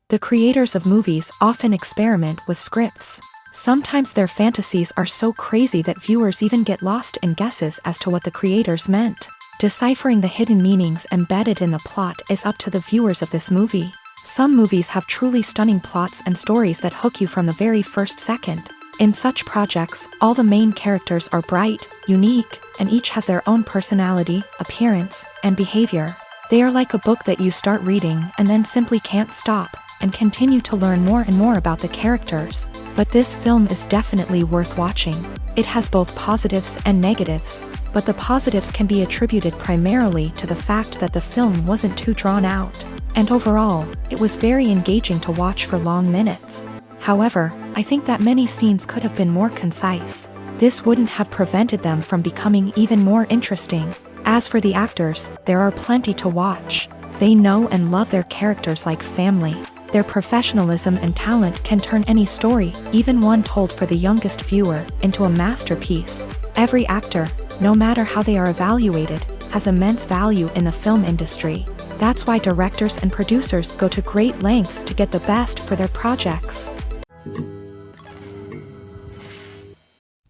The creators of movies often experiment with scripts. Sometimes their fantasies are so crazy that viewers even get lost in guesses as to what the creators meant. Deciphering the hidden meanings embedded in the plot is up to the viewers of this movie. Some movies have truly stunning plots and stories that hook you from the very first second. In such projects, all the main characters are bright, unique, and each has their own personality, appearance, and behavior. They are like a book that you start reading and then simply can't stop, and continue to learn more and more about the characters. But this film is definitely worth watching. It has both positives and negatives, but the positives can be attributed primarily to the fact that the film wasn't too drawn out, and overall, it was very engaging to watch for long minutes. However, I think that many scenes could have been more concise. This wouldn't have prevented them from becoming even more interesting. As for the actors, there are plenty to watch. They know and love their characters like family. Their professionalism and talent can turn any story, even one told for the youngest viewer, into a masterpiece. Every actor, no matter how they are evaluated, has immense value in the film industry. That's why directors and producers go to great lengths to get the best for their projects.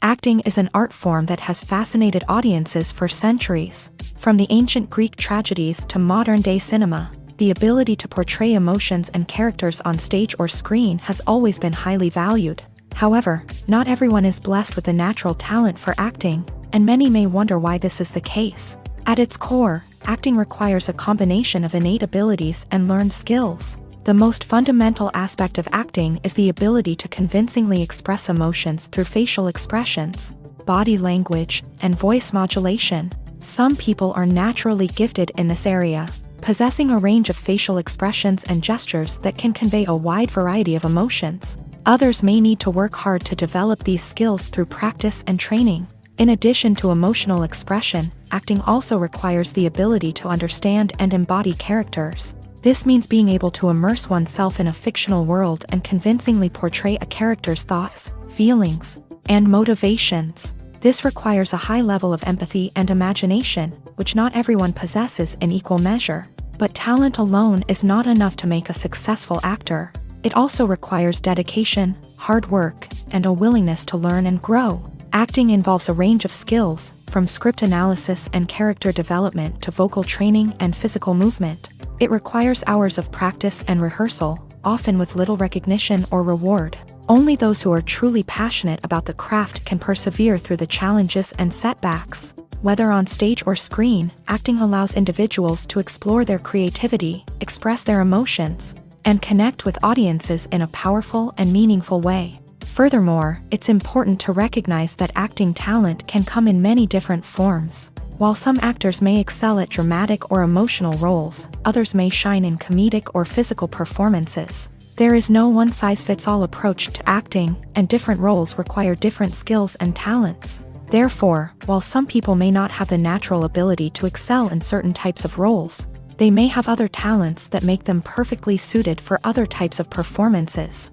Acting is an art form that has fascinated audiences for centuries. From the ancient Greek tragedies to modern-day cinema, the ability to portray emotions and characters on stage or screen has always been highly valued. However, not everyone is blessed with the natural talent for acting, and many may wonder why this is the case. At its core, acting requires a combination of innate abilities and learned skills. The most fundamental aspect of acting is the ability to convincingly express emotions through facial expressions, body language, and voice modulation. Some people are naturally gifted in this area, possessing a range of facial expressions and gestures that can convey a wide variety of emotions. Others may need to work hard to develop these skills through practice and training. In addition to emotional expression, acting also requires the ability to understand and embody characters. This means being able to immerse oneself in a fictional world and convincingly portray a character's thoughts, feelings, and motivations. This requires a high level of empathy and imagination, which not everyone possesses in equal measure. But talent alone is not enough to make a successful actor. It also requires dedication, hard work, and a willingness to learn and grow. Acting involves a range of skills, from script analysis and character development to vocal training and physical movement. It requires hours of practice and rehearsal, often with little recognition or reward. Only those who are truly passionate about the craft can persevere through the challenges and setbacks. Whether on stage or screen, acting allows individuals to explore their creativity, express their emotions, and connect with audiences in a powerful and meaningful way. Furthermore, it's important to recognize that acting talent can come in many different forms. While some actors may excel at dramatic or emotional roles, others may shine in comedic or physical performances. There is no one-size-fits-all approach to acting, and different roles require different skills and talents. Therefore, while some people may not have the natural ability to excel in certain types of roles, they may have other talents that make them perfectly suited for other types of performances.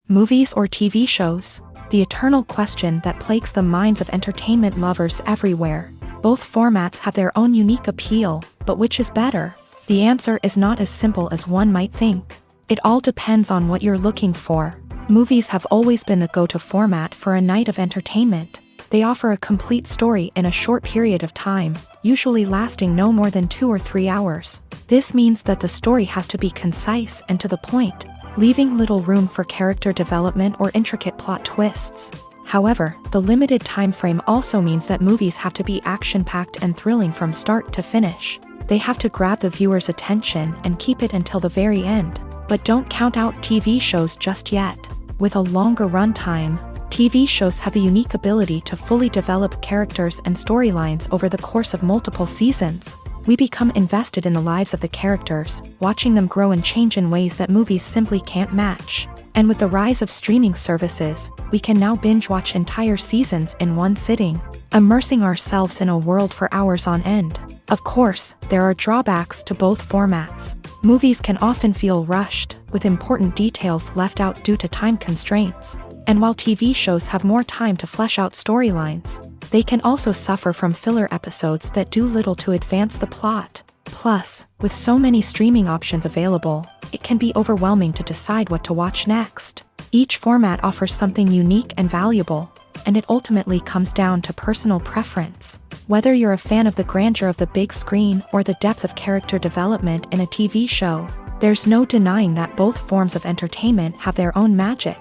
Movies or TV shows? The eternal question that plagues the minds of entertainment lovers everywhere. Both formats have their own unique appeal, but which is better? The answer is not as simple as one might think. It all depends on what you're looking for. Movies have always been the go-to format for a night of entertainment. They offer a complete story in a short period of time, usually lasting no more than 2 or 3 hours. This means that the story has to be concise and to the point, leaving little room for character development or intricate plot twists. However, the limited time frame also means that movies have to be action-packed and thrilling from start to finish. They have to grab the viewer's attention and keep it until the very end. But don't count out TV shows just yet. With a longer runtime, TV shows have the unique ability to fully develop characters and storylines over the course of multiple seasons. We become invested in the lives of the characters, watching them grow and change in ways that movies simply can't match. And with the rise of streaming services, we can now binge-watch entire seasons in one sitting, immersing ourselves in a world for hours on end. Of course, there are drawbacks to both formats. Movies can often feel rushed, with important details left out due to time constraints. And while TV shows have more time to flesh out storylines, they can also suffer from filler episodes that do little to advance the plot. Plus, with so many streaming options available, it can be overwhelming to decide what to watch next. Each format offers something unique and valuable, and it ultimately comes down to personal preference. Whether you're a fan of the grandeur of the big screen or the depth of character development in a TV show, there's no denying that both forms of entertainment have their own magic.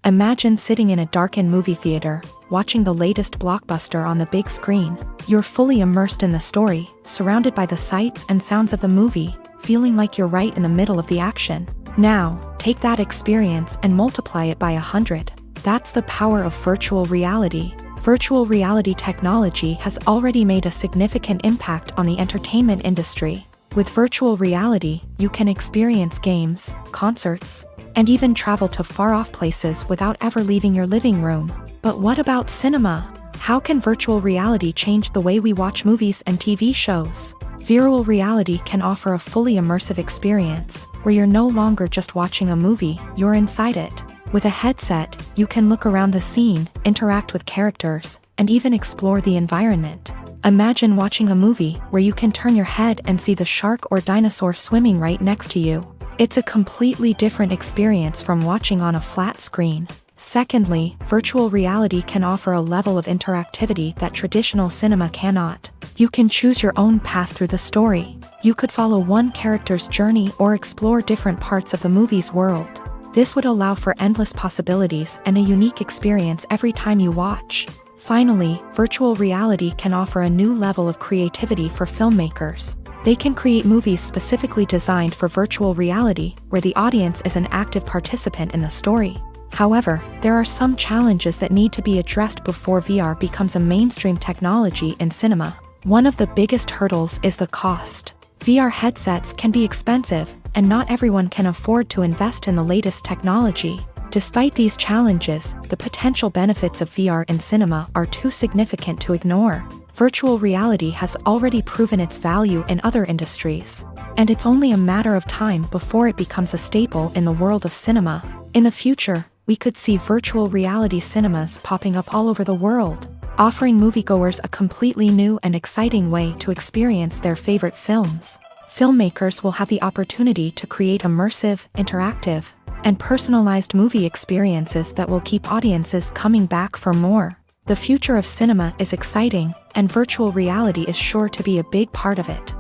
Imagine sitting in a darkened movie theater, watching the latest blockbuster on the big screen. You're fully immersed in the story, surrounded by the sights and sounds of the movie, feeling like you're right in the middle of the action. Now, take that experience and multiply it by 100. That's the power of virtual reality. Virtual reality technology has already made a significant impact on the entertainment industry. With virtual reality, you can experience games, concerts, and even travel to far-off places without ever leaving your living room. But what about cinema? How can virtual reality change the way we watch movies and TV shows? Virtual reality can offer a fully immersive experience, where you're no longer just watching a movie, you're inside it. With a headset, you can look around the scene, interact with characters, and even explore the environment. Imagine watching a movie where you can turn your head and see the shark or dinosaur swimming right next to you. It's a completely different experience from watching on a flat screen. Secondly, virtual reality can offer a level of interactivity that traditional cinema cannot. You can choose your own path through the story. You could follow one character's journey or explore different parts of the movie's world. This would allow for endless possibilities and a unique experience every time you watch. Finally, virtual reality can offer a new level of creativity for filmmakers. They can create movies specifically designed for virtual reality, where the audience is an active participant in the story. However, there are some challenges that need to be addressed before VR becomes a mainstream technology in cinema. One of the biggest hurdles is the cost. VR headsets can be expensive, and not everyone can afford to invest in the latest technology. Despite these challenges, the potential benefits of VR in cinema are too significant to ignore. Virtual reality has already proven its value in other industries, and it's only a matter of time before it becomes a staple in the world of cinema. In the future, we could see virtual reality cinemas popping up all over the world, offering moviegoers a completely new and exciting way to experience their favorite films. Filmmakers will have the opportunity to create immersive, interactive, and personalized movie experiences that will keep audiences coming back for more. The future of cinema is exciting, and virtual reality is sure to be a big part of it.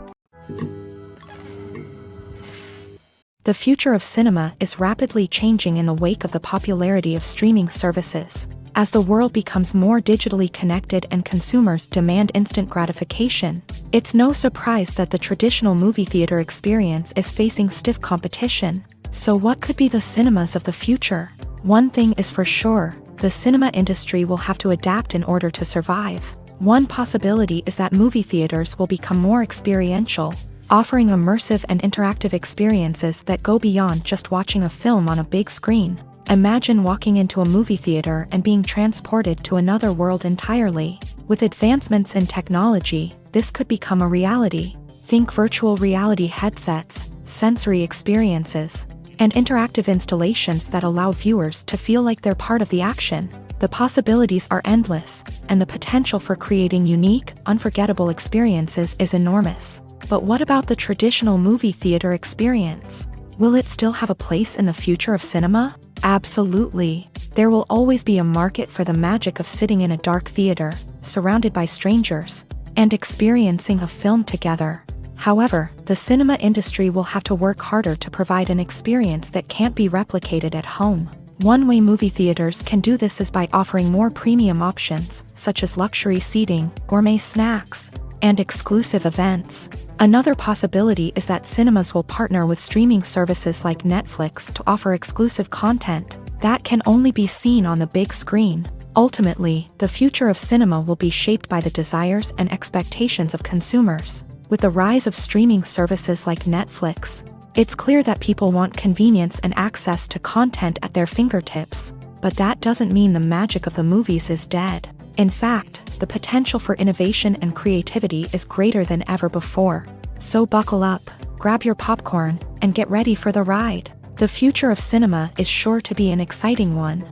The future of cinema is rapidly changing in the wake of the popularity of streaming services. As the world becomes more digitally connected and consumers demand instant gratification, it's no surprise that the traditional movie theater experience is facing stiff competition. So what could be the cinemas of the future? One thing is for sure, the cinema industry will have to adapt in order to survive. One possibility is that movie theaters will become more experiential, offering immersive and interactive experiences that go beyond just watching a film on a big screen. Imagine walking into a movie theater and being transported to another world entirely. With advancements in technology, this could become a reality. Think virtual reality headsets, sensory experiences, and interactive installations that allow viewers to feel like they're part of the action. The possibilities are endless, and the potential for creating unique, unforgettable experiences is enormous. But what about the traditional movie theater experience? Will it still have a place in the future of cinema? Absolutely. There will always be a market for the magic of sitting in a dark theater, surrounded by strangers, and experiencing a film together. However, the cinema industry will have to work harder to provide an experience that can't be replicated at home. One way movie theaters can do this is by offering more premium options, such as luxury seating, gourmet snacks, and exclusive events. Another possibility is that cinemas will partner with streaming services like Netflix to offer exclusive content that can only be seen on the big screen. Ultimately, the future of cinema will be shaped by the desires and expectations of consumers. With the rise of streaming services like Netflix, it's clear that people want convenience and access to content at their fingertips. But that doesn't mean the magic of the movies is dead. In fact, the potential for innovation and creativity is greater than ever before. So buckle up, grab your popcorn, and get ready for the ride. The future of cinema is sure to be an exciting one.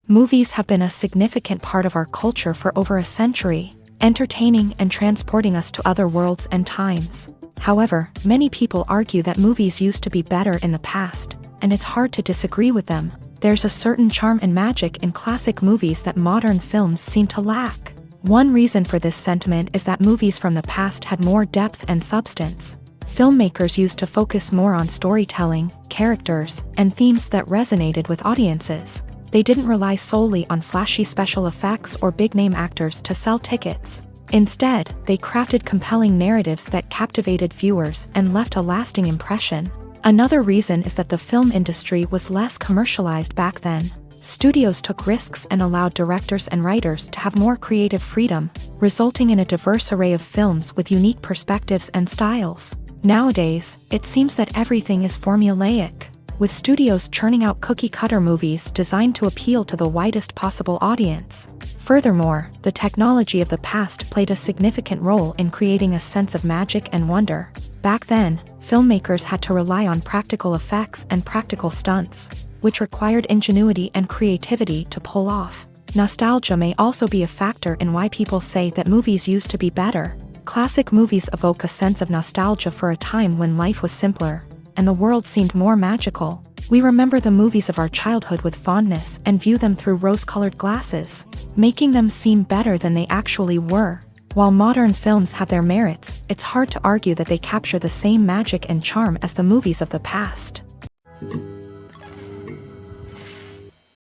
Movies have been a significant part of our culture for over a century, entertaining and transporting us to other worlds and times. However, many people argue that movies used to be better in the past, and it's hard to disagree with them. There's a certain charm and magic in classic movies that modern films seem to lack. One reason for this sentiment is that movies from the past had more depth and substance. Filmmakers used to focus more on storytelling, characters, and themes that resonated with audiences. They didn't rely solely on flashy special effects or big-name actors to sell tickets. Instead, they crafted compelling narratives that captivated viewers and left a lasting impression. Another reason is that the film industry was less commercialized back then. Studios took risks and allowed directors and writers to have more creative freedom, resulting in a diverse array of films with unique perspectives and styles. Nowadays, it seems that everything is formulaic, with studios churning out cookie-cutter movies designed to appeal to the widest possible audience. Furthermore, the technology of the past played a significant role in creating a sense of magic and wonder. Back then, filmmakers had to rely on practical effects and practical stunts, which required ingenuity and creativity to pull off. Nostalgia may also be a factor in why people say that movies used to be better. Classic movies evoke a sense of nostalgia for a time when life was simpler, and the world seemed more magical. We remember the movies of our childhood with fondness and view them through rose-colored glasses, making them seem better than they actually were. While modern films have their merits, it's hard to argue that they capture the same magic and charm as the movies of the past.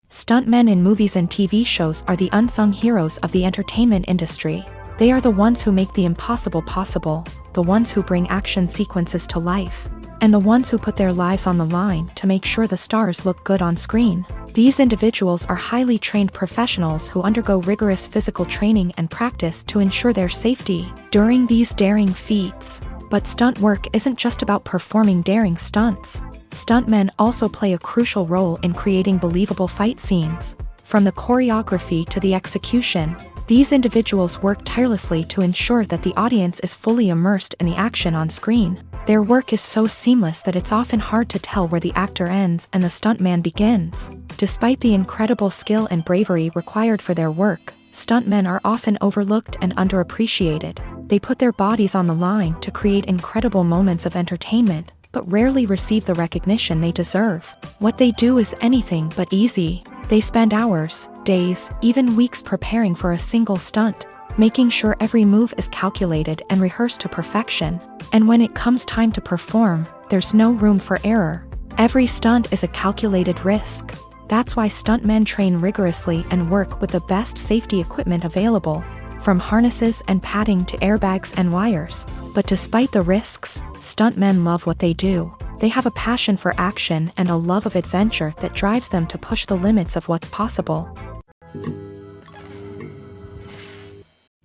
Stuntmen in movies and TV shows are the unsung heroes of the entertainment industry. They are the ones who make the impossible possible, the ones who bring action sequences to life, and the ones who put their lives on the line to make sure the stars look good on screen. These individuals are highly trained professionals who undergo rigorous physical training and practice to ensure their safety during these daring feats. But stunt work isn't just about performing daring stunts. Stuntmen also play a crucial role in creating believable fight scenes. From the choreography to the execution, these individuals work tirelessly to ensure that the audience is fully immersed in the action on screen. Their work is so seamless that it's often hard to tell where the actor ends and the stuntman begins. Despite the incredible skill and bravery required for their work, stuntmen are often overlooked and underappreciated. They put their bodies on the line to create incredible moments of entertainment, but rarely receive the recognition they deserve. What they do is anything but easy. They spend hours, days, even weeks preparing for a single stunt, making sure every move is calculated and rehearsed to perfection. And when it comes time to perform, there's no room for error. Every stunt is a calculated risk. That's why stuntmen train rigorously and work with the best safety equipment available, from harnesses and padding to airbags and wires. But despite the risks, stuntmen love what they do. They have a passion for action and a love of adventure that drives them to push the limits of what's possible.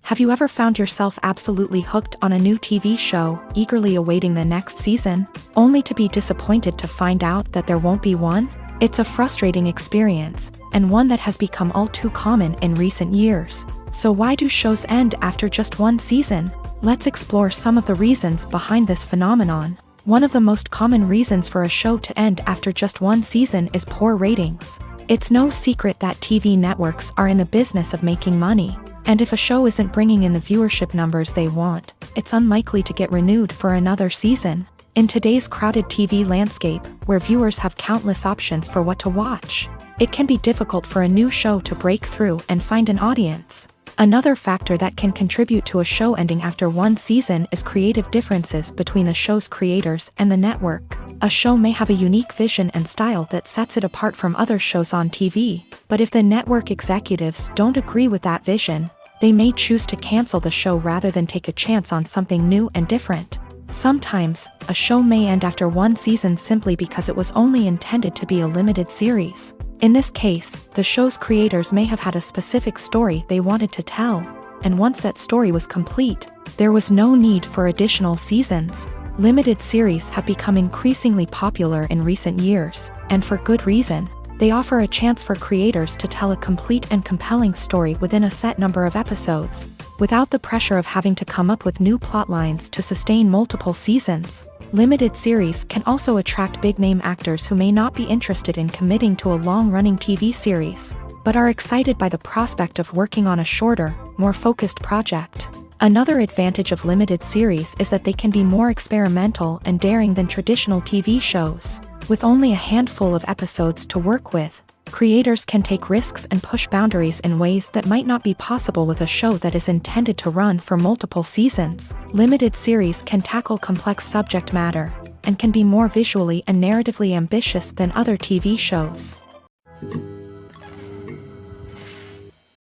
Have you ever found yourself absolutely hooked on a new TV show, eagerly awaiting the next season, only to be disappointed to find out that there won't be one? It's a frustrating experience, and one that has become all too common in recent years. So why do shows end after just one season? Let's explore some of the reasons behind this phenomenon. One of the most common reasons for a show to end after just one season is poor ratings. It's no secret that TV networks are in the business of making money, and if a show isn't bringing in the viewership numbers they want, it's unlikely to get renewed for another season. In today's crowded TV landscape, where viewers have countless options for what to watch, it can be difficult for a new show to break through and find an audience. Another factor that can contribute to a show ending after one season is creative differences between the show's creators and the network. A show may have a unique vision and style that sets it apart from other shows on TV, but if the network executives don't agree with that vision, they may choose to cancel the show rather than take a chance on something new and different. Sometimes, a show may end after one season simply because it was only intended to be a limited series. In this case, the show's creators may have had a specific story they wanted to tell, and once that story was complete, there was no need for additional seasons. Limited series have become increasingly popular in recent years, and for good reason. They offer a chance for creators to tell a complete and compelling story within a set number of episodes, without the pressure of having to come up with new plotlines to sustain multiple seasons. Limited series can also attract big-name actors who may not be interested in committing to a long-running TV series, but are excited by the prospect of working on a shorter, more focused project. Another advantage of limited series is that they can be more experimental and daring than traditional TV shows. With only a handful of episodes to work with, creators can take risks and push boundaries in ways that might not be possible with a show that is intended to run for multiple seasons. Limited series can tackle complex subject matter, and can be more visually and narratively ambitious than other TV shows.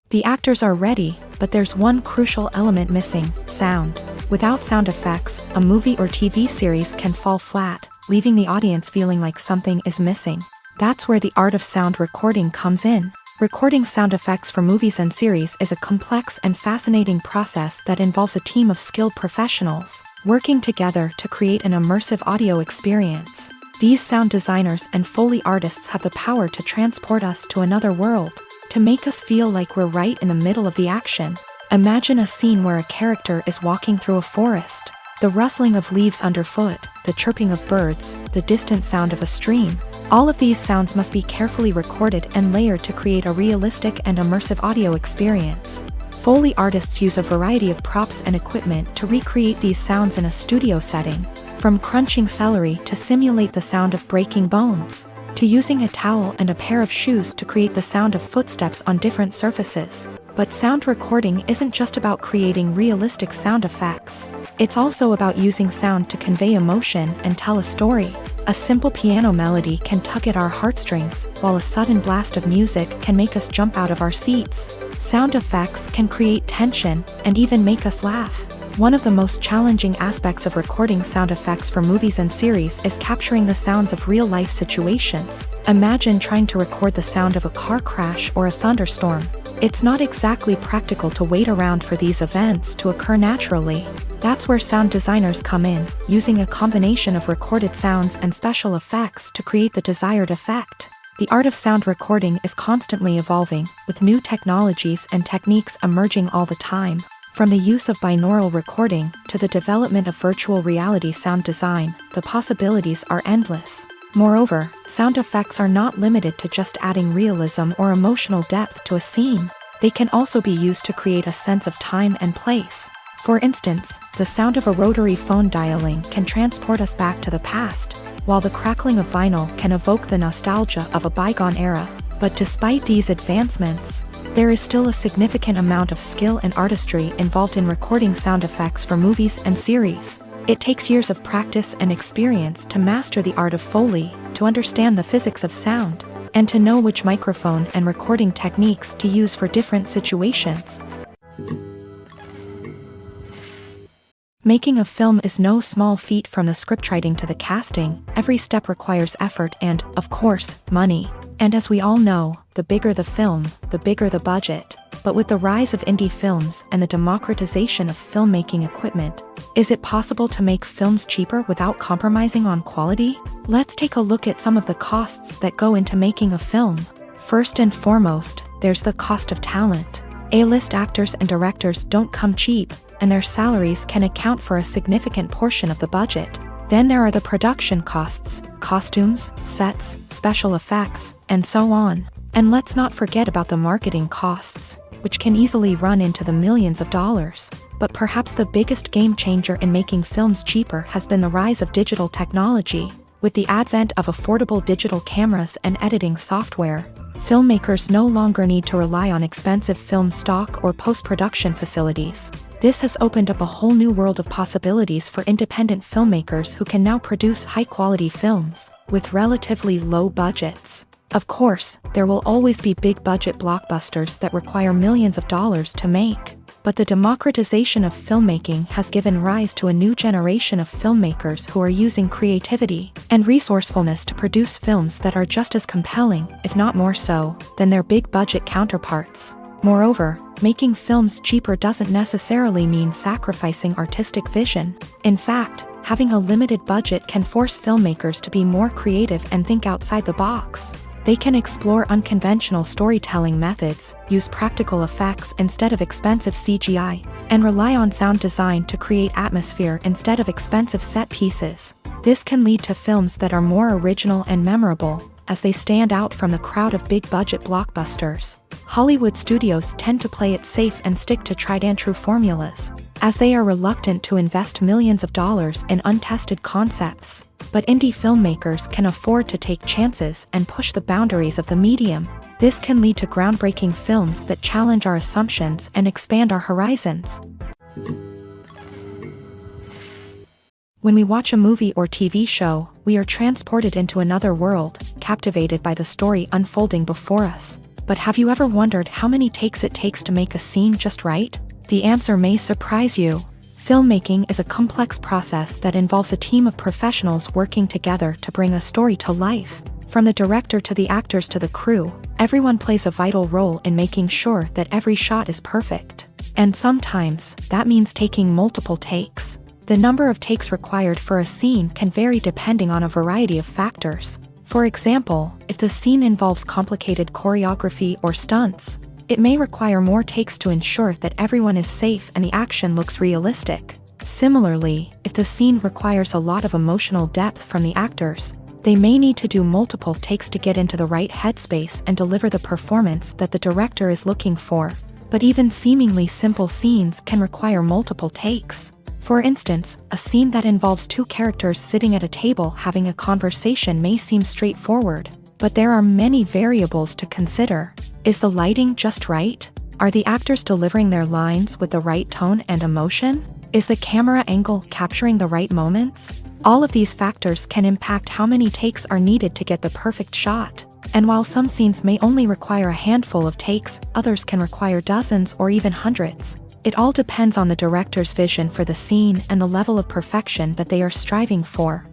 The actors are ready, but there's one crucial element missing: sound. Without sound effects, a movie or TV series can fall flat, leaving the audience feeling like something is missing. That's where the art of sound recording comes in. Recording sound effects for movies and series is a complex and fascinating process that involves a team of skilled professionals working together to create an immersive audio experience. These sound designers and Foley artists have the power to transport us to another world, to make us feel like we're right in the middle of the action. Imagine a scene where a character is walking through a forest. The rustling of leaves underfoot, the chirping of birds, the distant sound of a stream. All of these sounds must be carefully recorded and layered to create a realistic and immersive audio experience. Foley artists use a variety of props and equipment to recreate these sounds in a studio setting, from crunching celery to simulate the sound of breaking bones, to using a towel and a pair of shoes to create the sound of footsteps on different surfaces. But sound recording isn't just about creating realistic sound effects. It's also about using sound to convey emotion and tell a story. A simple piano melody can tug at our heartstrings, while a sudden blast of music can make us jump out of our seats. Sound effects can create tension and even make us laugh. One of the most challenging aspects of recording sound effects for movies and series is capturing the sounds of real-life situations. Imagine trying to record the sound of a car crash or a thunderstorm. It's not exactly practical to wait around for these events to occur naturally. That's where sound designers come in, using a combination of recorded sounds and special effects to create the desired effect. The art of sound recording is constantly evolving, with new technologies and techniques emerging all the time. From the use of binaural recording to the development of virtual reality sound design, the possibilities are endless. Moreover, sound effects are not limited to just adding realism or emotional depth to a scene. They can also be used to create a sense of time and place. For instance, the sound of a rotary phone dialing can transport us back to the past, while the crackling of vinyl can evoke the nostalgia of a bygone era. But despite these advancements, there is still a significant amount of skill and artistry involved in recording sound effects for movies and series. It takes years of practice and experience to master the art of Foley, to understand the physics of sound, and to know which microphone and recording techniques to use for different situations. Making a film is no small feat. From the scriptwriting to the casting, every step requires effort and, of course, money. And as we all know, the bigger the film, the bigger the budget. But with the rise of indie films and the democratization of filmmaking equipment, is it possible to make films cheaper without compromising on quality? Let's take a look at some of the costs that go into making a film. First and foremost, there's the cost of talent. A-list actors and directors don't come cheap, and their salaries can account for a significant portion of the budget. Then there are the production costs, costumes, sets, special effects, and so on. And let's not forget about the marketing costs. which can easily run into the millions of dollars. But perhaps the biggest game changer in making films cheaper has been the rise of digital technology. With the advent of affordable digital cameras and editing software, filmmakers no longer need to rely on expensive film stock or post-production facilities. This has opened up a whole new world of possibilities for independent filmmakers who can now produce high-quality films with relatively low budgets. Of course, there will always be big-budget blockbusters that require millions of dollars to make. But the democratization of filmmaking has given rise to a new generation of filmmakers who are using creativity and resourcefulness to produce films that are just as compelling, if not more so, than their big-budget counterparts. Moreover, making films cheaper doesn't necessarily mean sacrificing artistic vision. In fact, having a limited budget can force filmmakers to be more creative and think outside the box. They can explore unconventional storytelling methods, use practical effects instead of expensive CGI, and rely on sound design to create atmosphere instead of expensive set pieces. This can lead to films that are more original and memorable, as they stand out from the crowd of big-budget blockbusters. Hollywood studios tend to play it safe and stick to tried-and-true formulas, as they are reluctant to invest millions of dollars in untested concepts. But indie filmmakers can afford to take chances and push the boundaries of the medium. This can lead to groundbreaking films that challenge our assumptions and expand our horizons. When we watch a movie or TV show, we are transported into another world, captivated by the story unfolding before us. But have you ever wondered how many takes it takes to make a scene just right? The answer may surprise you. Filmmaking is a complex process that involves a team of professionals working together to bring a story to life. From the director to the actors to the crew, everyone plays a vital role in making sure that every shot is perfect. And sometimes, that means taking multiple takes. The number of takes required for a scene can vary depending on a variety of factors. For example, if the scene involves complicated choreography or stunts, it may require more takes to ensure that everyone is safe and the action looks realistic. Similarly, if the scene requires a lot of emotional depth from the actors, they may need to do multiple takes to get into the right headspace and deliver the performance that the director is looking for. But even seemingly simple scenes can require multiple takes. For instance, a scene that involves two characters sitting at a table having a conversation may seem straightforward, but there are many variables to consider. Is the lighting just right? Are the actors delivering their lines with the right tone and emotion? Is the camera angle capturing the right moments? All of these factors can impact how many takes are needed to get the perfect shot. And while some scenes may only require a handful of takes, others can require dozens or even hundreds. It all depends on the director's vision for the scene and the level of perfection that they are striving for.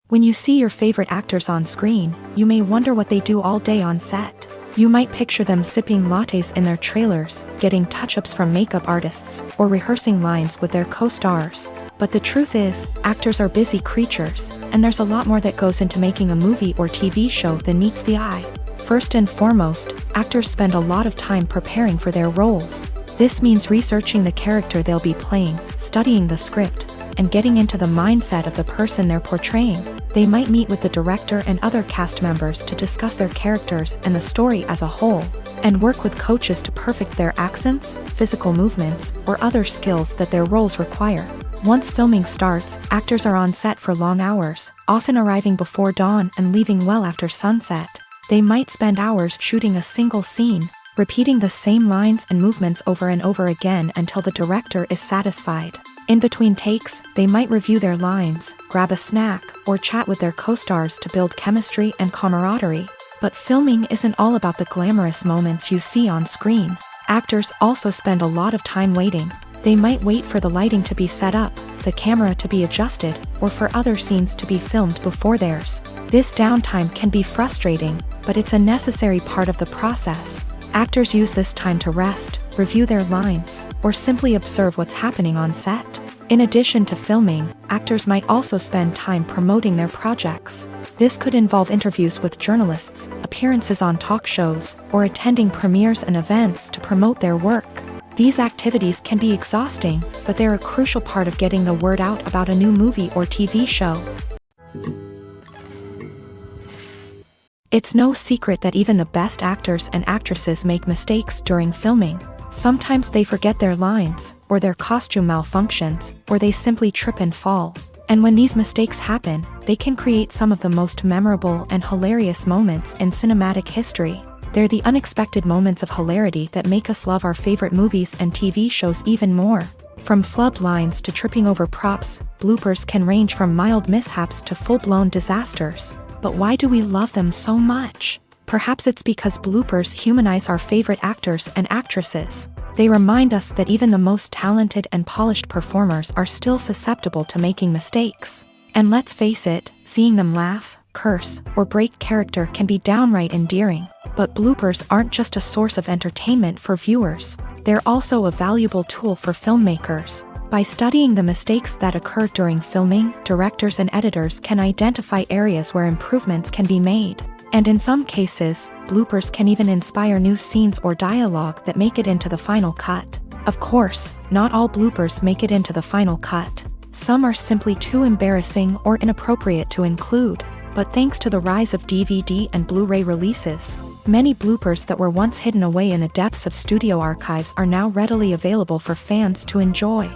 When you see your favorite actors on screen, you may wonder what they do all day on set. You might picture them sipping lattes in their trailers, getting touch-ups from makeup artists, or rehearsing lines with their co-stars. But the truth is, actors are busy creatures, and there's a lot more that goes into making a movie or TV show than meets the eye. First and foremost, actors spend a lot of time preparing for their roles. This means researching the character they'll be playing, studying the script, and getting into the mindset of the person they're portraying. They might meet with the director and other cast members to discuss their characters and the story as a whole, and work with coaches to perfect their accents, physical movements, or other skills that their roles require. Once filming starts, actors are on set for long hours, often arriving before dawn and leaving well after sunset. They might spend hours shooting a single scene, repeating the same lines and movements over and over again until the director is satisfied. In between takes, they might review their lines, grab a snack, or chat with their co-stars to build chemistry and camaraderie. But filming isn't all about the glamorous moments you see on screen. Actors also spend a lot of time waiting. They might wait for the lighting to be set up, the camera to be adjusted, or for other scenes to be filmed before theirs. This downtime can be frustrating, but it's a necessary part of the process. Actors use this time to rest, review their lines, or simply observe what's happening on set. In addition to filming, actors might also spend time promoting their projects. This could involve interviews with journalists, appearances on talk shows, or attending premieres and events to promote their work. These activities can be exhausting, but they're a crucial part of getting the word out about a new movie or TV show. It's no secret that even the best actors and actresses make mistakes during filming. Sometimes they forget their lines, or their costume malfunctions, or they simply trip and fall. And when these mistakes happen, they can create some of the most memorable and hilarious moments in cinematic history. They're the unexpected moments of hilarity that make us love our favorite movies and TV shows even more. From flubbed lines to tripping over props, bloopers can range from mild mishaps to full-blown disasters. But why do we love them so much? Perhaps it's because bloopers humanize our favorite actors and actresses. They remind us that even the most talented and polished performers are still susceptible to making mistakes. And let's face it, seeing them laugh, curse, or break character can be downright endearing. But bloopers aren't just a source of entertainment for viewers. They're also a valuable tool for filmmakers. By studying the mistakes that occur during filming, directors and editors can identify areas where improvements can be made. And in some cases, bloopers can even inspire new scenes or dialogue that make it into the final cut. Of course, not all bloopers make it into the final cut. Some are simply too embarrassing or inappropriate to include. But thanks to the rise of DVD and Blu-ray releases, many bloopers that were once hidden away in the depths of studio archives are now readily available for fans to enjoy.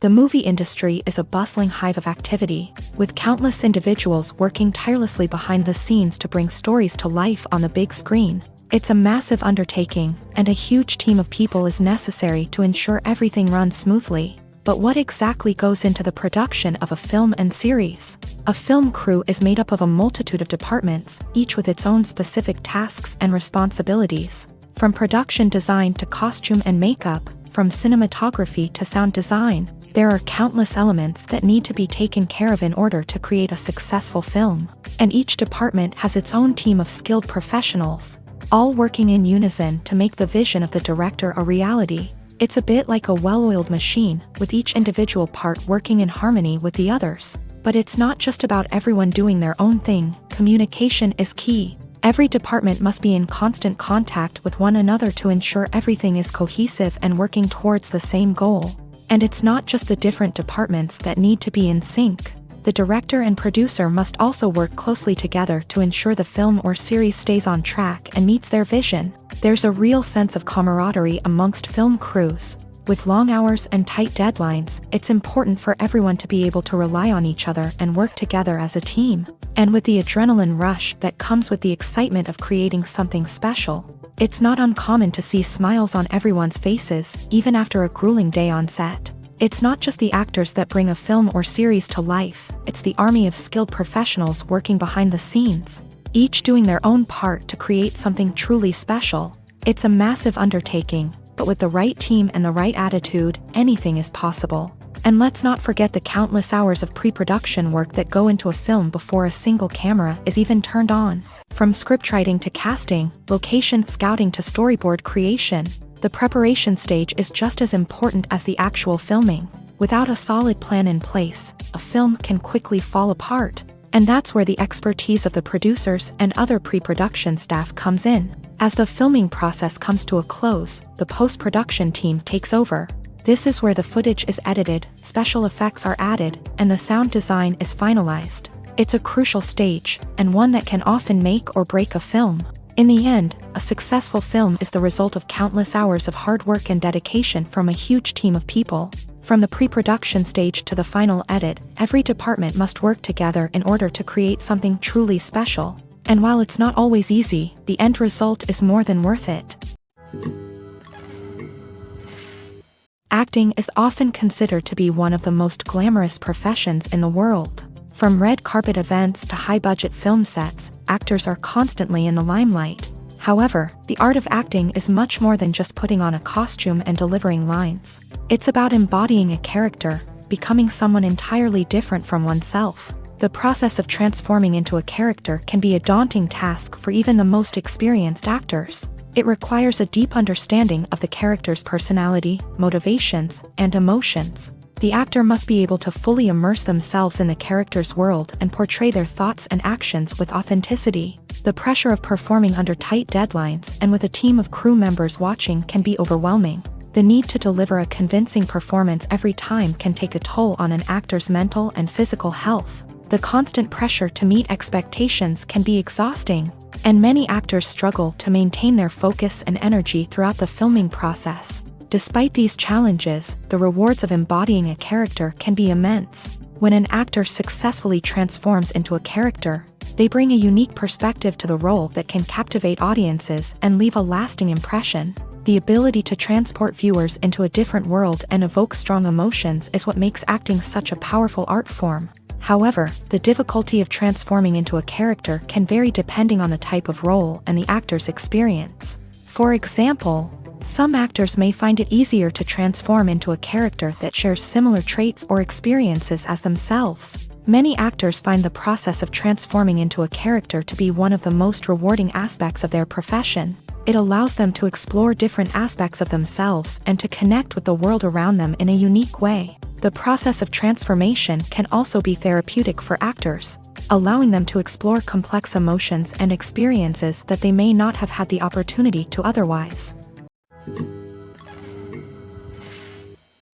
The movie industry is a bustling hive of activity, with countless individuals working tirelessly behind the scenes to bring stories to life on the big screen. It's a massive undertaking, and a huge team of people is necessary to ensure everything runs smoothly. But what exactly goes into the production of a film and series? A film crew is made up of a multitude of departments, each with its own specific tasks and responsibilities. From production design to costume and makeup, from cinematography to sound design, there are countless elements that need to be taken care of in order to create a successful film. And each department has its own team of skilled professionals, all working in unison to make the vision of the director a reality. It's a bit like a well-oiled machine, with each individual part working in harmony with the others. But it's not just about everyone doing their own thing. Communication is key. Every department must be in constant contact with one another to ensure everything is cohesive and working towards the same goal. And it's not just the different departments that need to be in sync. The director and producer must also work closely together to ensure the film or series stays on track and meets their vision. There's a real sense of camaraderie amongst film crews. With long hours and tight deadlines, it's important for everyone to be able to rely on each other and work together as a team. And with the adrenaline rush that comes with the excitement of creating something special, it's not uncommon to see smiles on everyone's faces, even after a grueling day on set. It's not just the actors that bring a film or series to life, it's the army of skilled professionals working behind the scenes, each doing their own part to create something truly special. It's a massive undertaking, but with the right team and the right attitude, anything is possible. And let's not forget the countless hours of pre-production work that go into a film before a single camera is even turned on. From scriptwriting to casting, location scouting to storyboard creation, the preparation stage is just as important as the actual filming. Without a solid plan in place, a film can quickly fall apart. And that's where the expertise of the producers and other pre-production staff comes in. As the filming process comes to a close, the post-production team takes over. This is where the footage is edited, special effects are added, and the sound design is finalized. It's a crucial stage, and one that can often make or break a film. In the end, a successful film is the result of countless hours of hard work and dedication from a huge team of people. From the pre-production stage to the final edit, every department must work together in order to create something truly special. And while it's not always easy, the end result is more than worth it. Acting is often considered to be one of the most glamorous professions in the world. From red carpet events to high-budget film sets, actors are constantly in the limelight. However, the art of acting is much more than just putting on a costume and delivering lines. It's about embodying a character, becoming someone entirely different from oneself. The process of transforming into a character can be a daunting task for even the most experienced actors. It requires a deep understanding of the character's personality, motivations, and emotions. The actor must be able to fully immerse themselves in the character's world and portray their thoughts and actions with authenticity. The pressure of performing under tight deadlines and with a team of crew members watching can be overwhelming. The need to deliver a convincing performance every time can take a toll on an actor's mental and physical health. The constant pressure to meet expectations can be exhausting, and many actors struggle to maintain their focus and energy throughout the filming process. Despite these challenges, the rewards of embodying a character can be immense. When an actor successfully transforms into a character, they bring a unique perspective to the role that can captivate audiences and leave a lasting impression. The ability to transport viewers into a different world and evoke strong emotions is what makes acting such a powerful art form. However, the difficulty of transforming into a character can vary depending on the type of role and the actor's experience. For example, some actors may find it easier to transform into a character that shares similar traits or experiences as themselves. Many actors find the process of transforming into a character to be one of the most rewarding aspects of their profession. It allows them to explore different aspects of themselves and to connect with the world around them in a unique way. The process of transformation can also be therapeutic for actors, allowing them to explore complex emotions and experiences that they may not have had the opportunity to otherwise.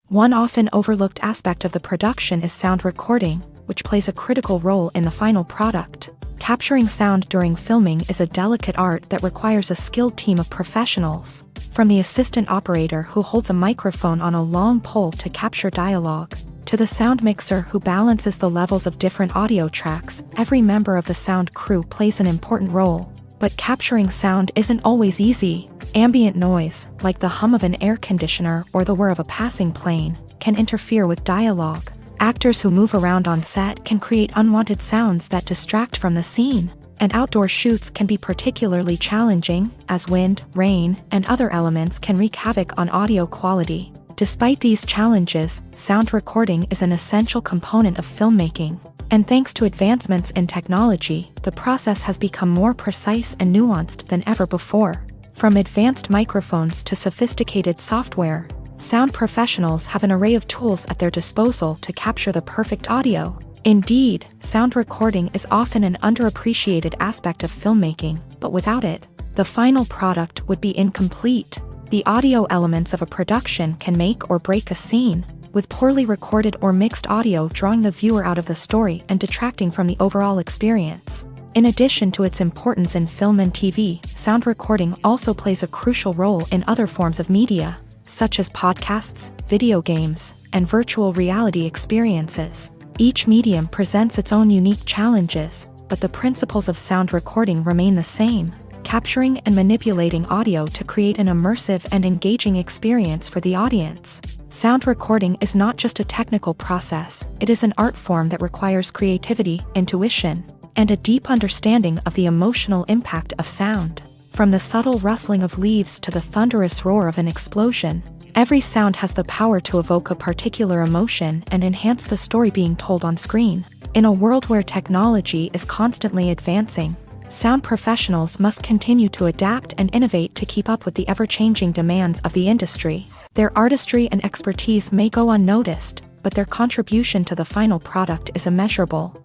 One often overlooked aspect of the production is sound recording, which plays a critical role in the final product. Capturing sound during filming is a delicate art that requires a skilled team of professionals. From the assistant operator who holds a microphone on a long pole to capture dialogue, to the sound mixer who balances the levels of different audio tracks, every member of the sound crew plays an important role. But capturing sound isn't always easy. Ambient noise, like the hum of an air conditioner or the whir of a passing plane, can interfere with dialogue. Actors who move around on set can create unwanted sounds that distract from the scene, and outdoor shoots can be particularly challenging, as wind, rain, and other elements can wreak havoc on audio quality. Despite these challenges, sound recording is an essential component of filmmaking, and thanks to advancements in technology, the process has become more precise and nuanced than ever before. From advanced microphones to sophisticated software, sound professionals have an array of tools at their disposal to capture the perfect audio. Indeed, sound recording is often an underappreciated aspect of filmmaking, but without it, the final product would be incomplete. The audio elements of a production can make or break a scene, with poorly recorded or mixed audio drawing the viewer out of the story and detracting from the overall experience. In addition to its importance in film and TV, sound recording also plays a crucial role in other forms of media, such as podcasts, video games, and virtual reality experiences. Each medium presents its own unique challenges, but the principles of sound recording remain the same, capturing and manipulating audio to create an immersive and engaging experience for the audience. Sound recording is not just a technical process, it is an art form that requires creativity, intuition, and a deep understanding of the emotional impact of sound. From the subtle rustling of leaves to the thunderous roar of an explosion, every sound has the power to evoke a particular emotion and enhance the story being told on screen. In a world where technology is constantly advancing, sound professionals must continue to adapt and innovate to keep up with the ever-changing demands of the industry. Their artistry and expertise may go unnoticed, but their contribution to the final product is immeasurable.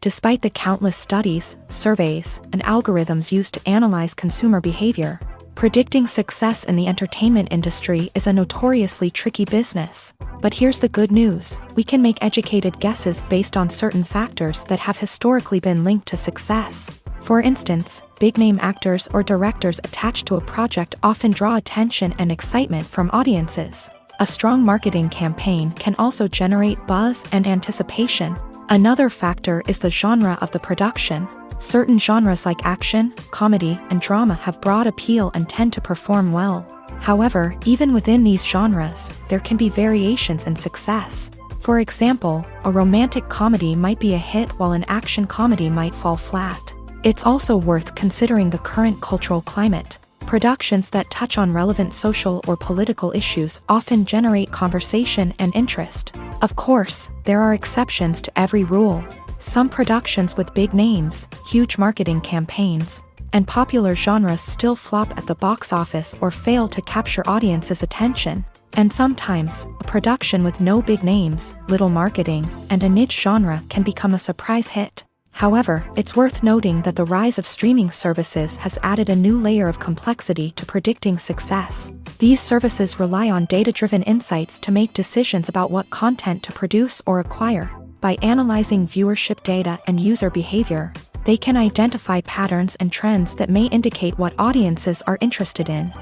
Despite the countless studies, surveys, and algorithms used to analyze consumer behavior, predicting success in the entertainment industry is a notoriously tricky business. But here's the good news: we can make educated guesses based on certain factors that have historically been linked to success. For instance, big-name actors or directors attached to a project often draw attention and excitement from audiences. A strong marketing campaign can also generate buzz and anticipation. Another factor is the genre of the production. Certain genres like action, comedy, and drama have broad appeal and tend to perform well. However, even within these genres, there can be variations in success. For example, a romantic comedy might be a hit while an action comedy might fall flat. It's also worth considering the current cultural climate. Productions that touch on relevant social or political issues often generate conversation and interest. Of course, there are exceptions to every rule. Some productions with big names, huge marketing campaigns, and popular genres still flop at the box office or fail to capture audiences' attention. And sometimes, a production with no big names, little marketing, and a niche genre can become a surprise hit. However, it's worth noting that the rise of streaming services has added a new layer of complexity to predicting success. These services rely on data-driven insights to make decisions about what content to produce or acquire. By analyzing viewership data and user behavior, they can identify patterns and trends that may indicate what audiences are interested in.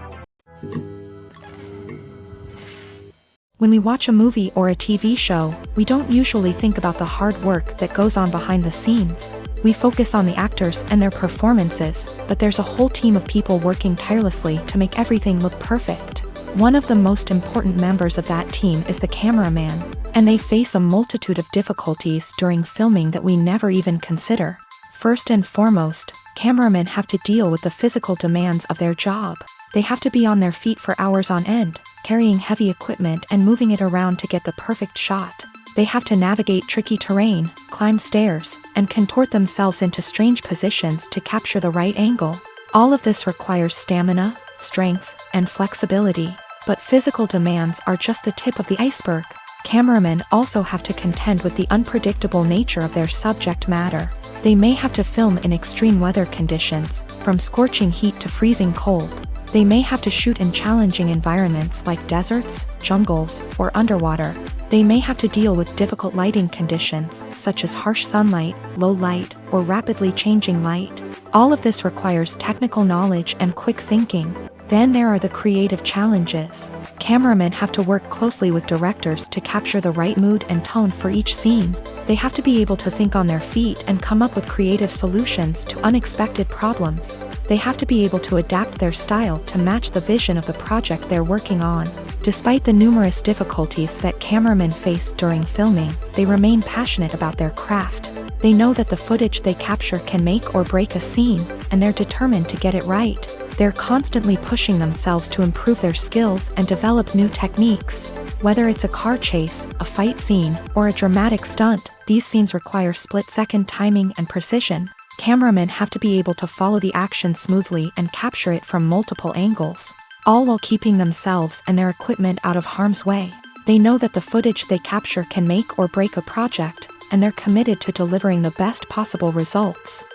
When we watch a movie or a TV show, we don't usually think about the hard work that goes on behind the scenes. We focus on the actors and their performances, but there's a whole team of people working tirelessly to make everything look perfect. One of the most important members of that team is the cameraman, and they face a multitude of difficulties during filming that we never even consider. First and foremost, cameramen have to deal with the physical demands of their job. They have to be on their feet for hours on end, carrying heavy equipment and moving it around to get the perfect shot. They have to navigate tricky terrain, climb stairs, and contort themselves into strange positions to capture the right angle. All of this requires stamina, strength, and flexibility. But physical demands are just the tip of the iceberg. Cameramen also have to contend with the unpredictable nature of their subject matter. They may have to film in extreme weather conditions, from scorching heat to freezing cold. They may have to shoot in challenging environments like deserts, jungles, or underwater. They may have to deal with difficult lighting conditions, such as harsh sunlight, low light, or rapidly changing light. All of this requires technical knowledge and quick thinking. Then there are the creative challenges. Cameramen have to work closely with directors to capture the right mood and tone for each scene. They have to be able to think on their feet and come up with creative solutions to unexpected problems. They have to be able to adapt their style to match the vision of the project they're working on. Despite the numerous difficulties that cameramen face during filming, they remain passionate about their craft. They know that the footage they capture can make or break a scene, and they're determined to get it right. They're constantly pushing themselves to improve their skills and develop new techniques. Whether it's a car chase, a fight scene, or a dramatic stunt, these scenes require split-second timing and precision. Cameramen have to be able to follow the action smoothly and capture it from multiple angles, all while keeping themselves and their equipment out of harm's way. They know that the footage they capture can make or break a project, and they're committed to delivering the best possible results.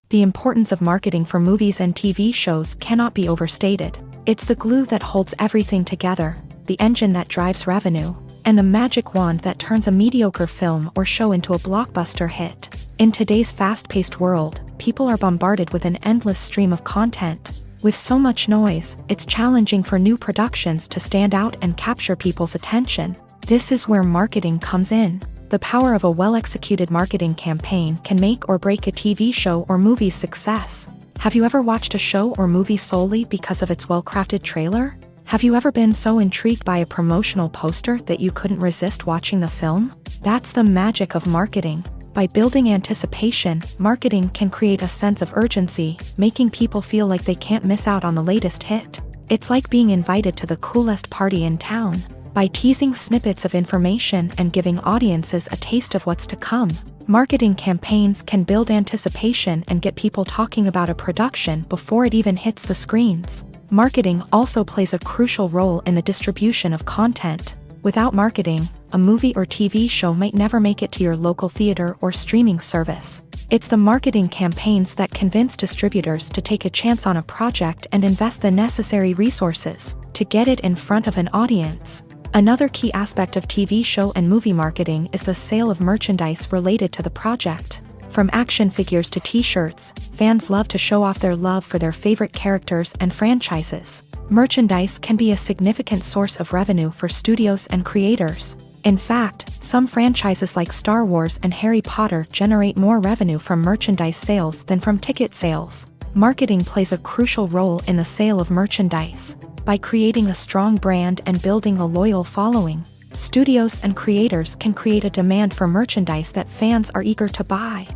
The importance of marketing for movies and TV shows cannot be overstated. It's the glue that holds everything together, the engine that drives revenue, and the magic wand that turns a mediocre film or show into a blockbuster hit. In today's fast-paced world, people are bombarded with an endless stream of content. With so much noise, it's challenging for new productions to stand out and capture people's attention. This is where marketing comes in. The power of a well-executed marketing campaign can make or break a TV show or movie's success. Have you ever watched a show or movie solely because of its well-crafted trailer? Have you ever been so intrigued by a promotional poster that you couldn't resist watching the film? That's the magic of marketing. By building anticipation, marketing can create a sense of urgency, making people feel like they can't miss out on the latest hit. It's like being invited to the coolest party in town. By teasing snippets of information and giving audiences a taste of what's to come, marketing campaigns can build anticipation and get people talking about a production before it even hits the screens. Marketing also plays a crucial role in the distribution of content. Without marketing, a movie or TV show might never make it to your local theater or streaming service. It's the marketing campaigns that convince distributors to take a chance on a project and invest the necessary resources to get it in front of an audience. Another key aspect of TV show and movie marketing is the sale of merchandise related to the project. From action figures to t-shirts, fans love to show off their love for their favorite characters and franchises. Merchandise can be a significant source of revenue for studios and creators. In fact, some franchises like Star Wars and Harry Potter generate more revenue from merchandise sales than from ticket sales. Marketing plays a crucial role in the sale of merchandise. By creating a strong brand and building a loyal following, studios and creators can create a demand for merchandise that fans are eager to buy.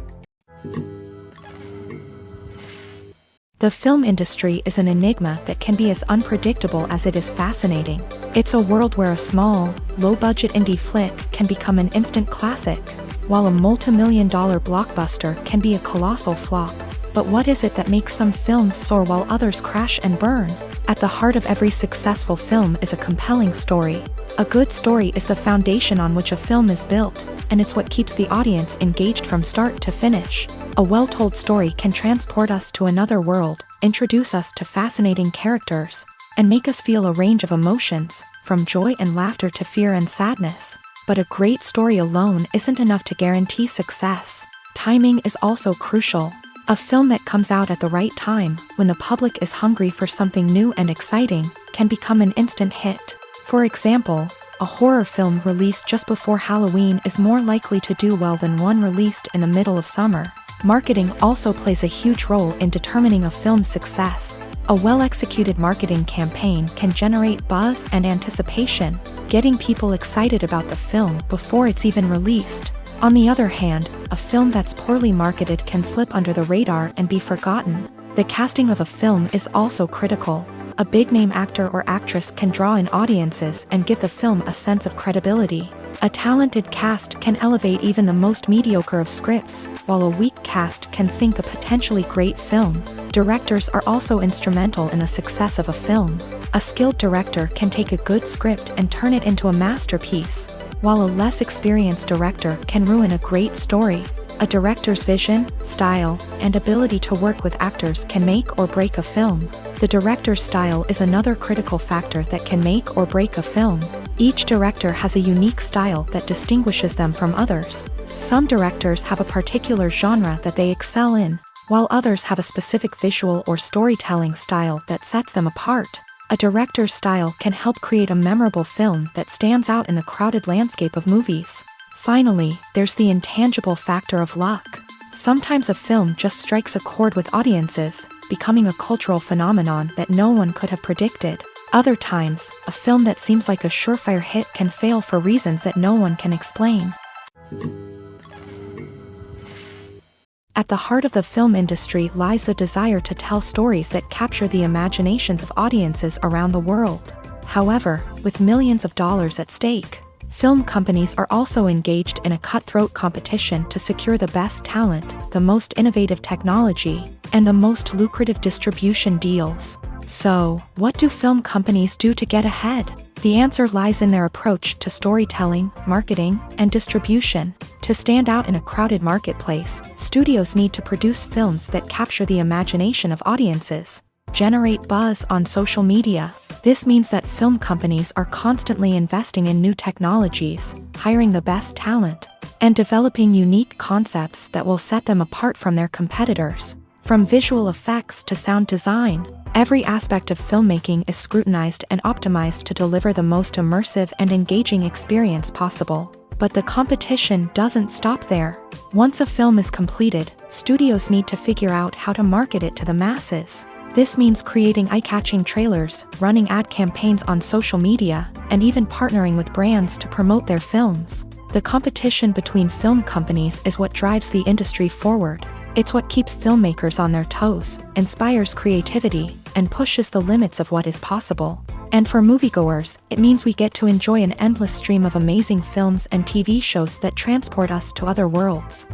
The film industry is an enigma that can be as unpredictable as it is fascinating. It's a world where a small, low-budget indie flick can become an instant classic, while a multi-million-dollar blockbuster can be a colossal flop. But what is it that makes some films soar while others crash and burn? At the heart of every successful film is a compelling story. A good story is the foundation on which a film is built, and it's what keeps the audience engaged from start to finish. A well-told story can transport us to another world, introduce us to fascinating characters, and make us feel a range of emotions, from joy and laughter to fear and sadness. But a great story alone isn't enough to guarantee success. Timing is also crucial. A film that comes out at the right time, when the public is hungry for something new and exciting, can become an instant hit. For example, a horror film released just before Halloween is more likely to do well than one released in the middle of summer. Marketing also plays a huge role in determining a film's success. A well-executed marketing campaign can generate buzz and anticipation, getting people excited about the film before it's even released. On the other hand, a film that's poorly marketed can slip under the radar and be forgotten. The casting of a film is also critical. A big-name actor or actress can draw in audiences and give the film a sense of credibility. A talented cast can elevate even the most mediocre of scripts, while a weak cast can sink a potentially great film. Directors are also instrumental in the success of a film. A skilled director can take a good script and turn it into a masterpiece, while a less experienced director can ruin a great story. A director's vision, style, and ability to work with actors can make or break a film. The director's style is another critical factor that can make or break a film. Each director has a unique style that distinguishes them from others. Some directors have a particular genre that they excel in, while others have a specific visual or storytelling style that sets them apart. A director's style can help create a memorable film that stands out in the crowded landscape of movies. Finally, there's the intangible factor of luck. Sometimes a film just strikes a chord with audiences, becoming a cultural phenomenon that no one could have predicted. Other times, a film that seems like a surefire hit can fail for reasons that no one can explain. At the heart of the film industry lies the desire to tell stories that capture the imaginations of audiences around the world. However, with millions of dollars at stake, film companies are also engaged in a cutthroat competition to secure the best talent, the most innovative technology, and the most lucrative distribution deals. So, what do film companies do to get ahead? The answer lies in their approach to storytelling, marketing, and distribution. To stand out in a crowded marketplace, studios need to produce films that capture the imagination of audiences, generate buzz on social media. This means that film companies are constantly investing in new technologies, hiring the best talent, and developing unique concepts that will set them apart from their competitors. From visual effects to sound design, every aspect of filmmaking is scrutinized and optimized to deliver the most immersive and engaging experience possible. But the competition doesn't stop there. Once a film is completed, studios need to figure out how to market it to the masses. This means creating eye-catching trailers, running ad campaigns on social media, and even partnering with brands to promote their films. The competition between film companies is what drives the industry forward. It's what keeps filmmakers on their toes, inspires creativity, and pushes the limits of what is possible. And for moviegoers, it means we get to enjoy an endless stream of amazing films and TV shows that transport us to other worlds.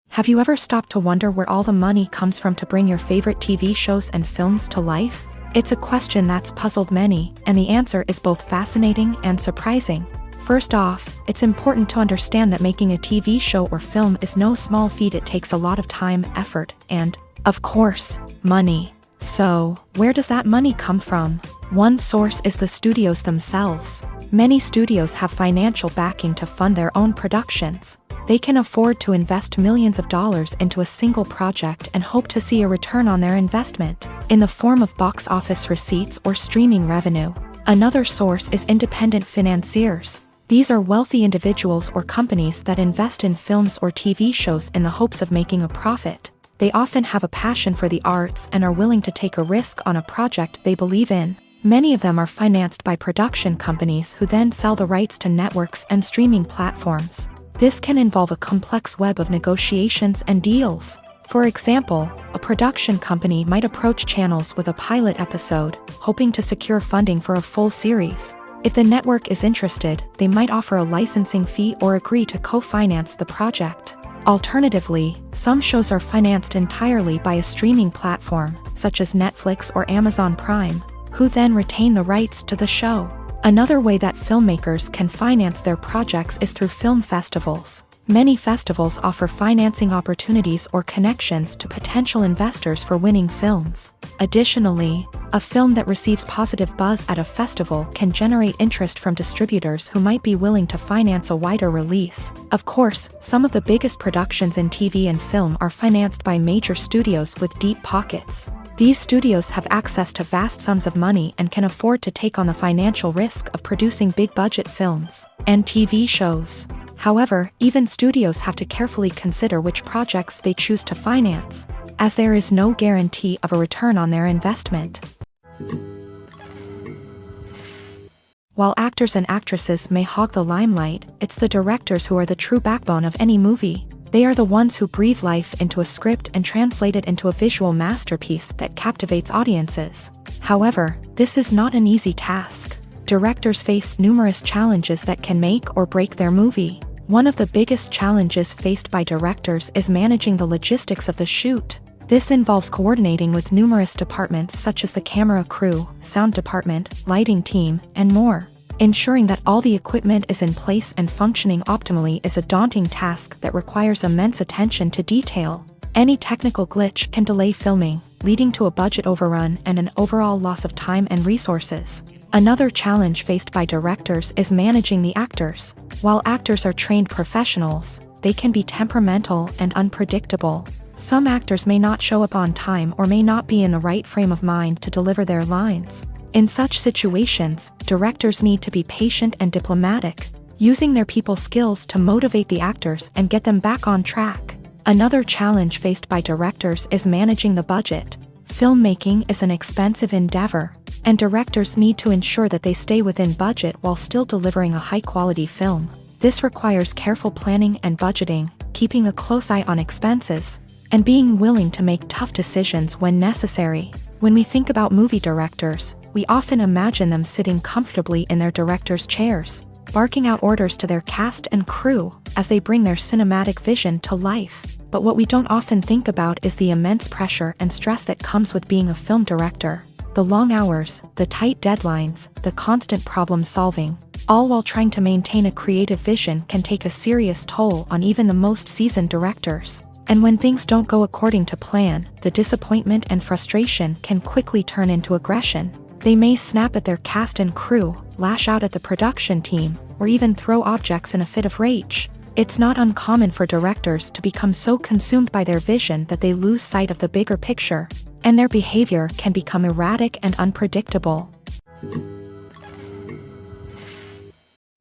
Have you ever stopped to wonder where all the money comes from to bring your favorite TV shows and films to life? It's a question that's puzzled many, and the answer is both fascinating and surprising. First off, it's important to understand that making a TV show or film is no small feat. It takes a lot of time, effort, and, of course, money. So, where does that money come from? One source is the studios themselves. Many studios have financial backing to fund their own productions. They can afford to invest millions of dollars into a single project and hope to see a return on their investment, in the form of box office receipts or streaming revenue. Another source is independent financiers. These are wealthy individuals or companies that invest in films or TV shows in the hopes of making a profit. They often have a passion for the arts and are willing to take a risk on a project they believe in. Many of them are financed by production companies who then sell the rights to networks and streaming platforms. This can involve a complex web of negotiations and deals. For example, a production company might approach channels with a pilot episode, hoping to secure funding for a full series. If the network is interested, they might offer a licensing fee or agree to co-finance the project. Alternatively, some shows are financed entirely by a streaming platform, such as Netflix or Amazon Prime, who then retain the rights to the show. Another way that filmmakers can finance their projects is through film festivals. Many festivals offer financing opportunities or connections to potential investors for winning films. Additionally, a film that receives positive buzz at a festival can generate interest from distributors who might be willing to finance a wider release. Of course, some of the biggest productions in TV and film are financed by major studios with deep pockets. These studios have access to vast sums of money and can afford to take on the financial risk of producing big-budget films and TV shows. However, even studios have to carefully consider which projects they choose to finance, as there is no guarantee of a return on their investment. While actors and actresses may hog the limelight, it's the directors who are the true backbone of any movie. They are the ones who breathe life into a script and translate it into a visual masterpiece that captivates audiences. However, this is not an easy task. Directors face numerous challenges that can make or break their movie. One of the biggest challenges faced by directors is managing the logistics of the shoot. This involves coordinating with numerous departments such as the camera crew, sound department, lighting team, and more. Ensuring that all the equipment is in place and functioning optimally is a daunting task that requires immense attention to detail. Any technical glitch can delay filming, leading to a budget overrun and an overall loss of time and resources. Another challenge faced by directors is managing the actors. While actors are trained professionals, they can be temperamental and unpredictable. Some actors may not show up on time or may not be in the right frame of mind to deliver their lines. In such situations, directors need to be patient and diplomatic, using their people skills to motivate the actors and get them back on track. Another challenge faced by directors is managing the budget. Filmmaking is an expensive endeavor, and directors need to ensure that they stay within budget while still delivering a high-quality film. This requires careful planning and budgeting, keeping a close eye on expenses, and being willing to make tough decisions when necessary. When we think about movie directors, we often imagine them sitting comfortably in their director's chairs, barking out orders to their cast and crew as they bring their cinematic vision to life. But what we don't often think about is the immense pressure and stress that comes with being a film director. The long hours, the tight deadlines, the constant problem solving, all while trying to maintain a creative vision can take a serious toll on even the most seasoned directors. And when things don't go according to plan, the disappointment and frustration can quickly turn into aggression. They may snap at their cast and crew, lash out at the production team, or even throw objects in a fit of rage. It's not uncommon for directors to become so consumed by their vision that they lose sight of the bigger picture, and their behavior can become erratic and unpredictable.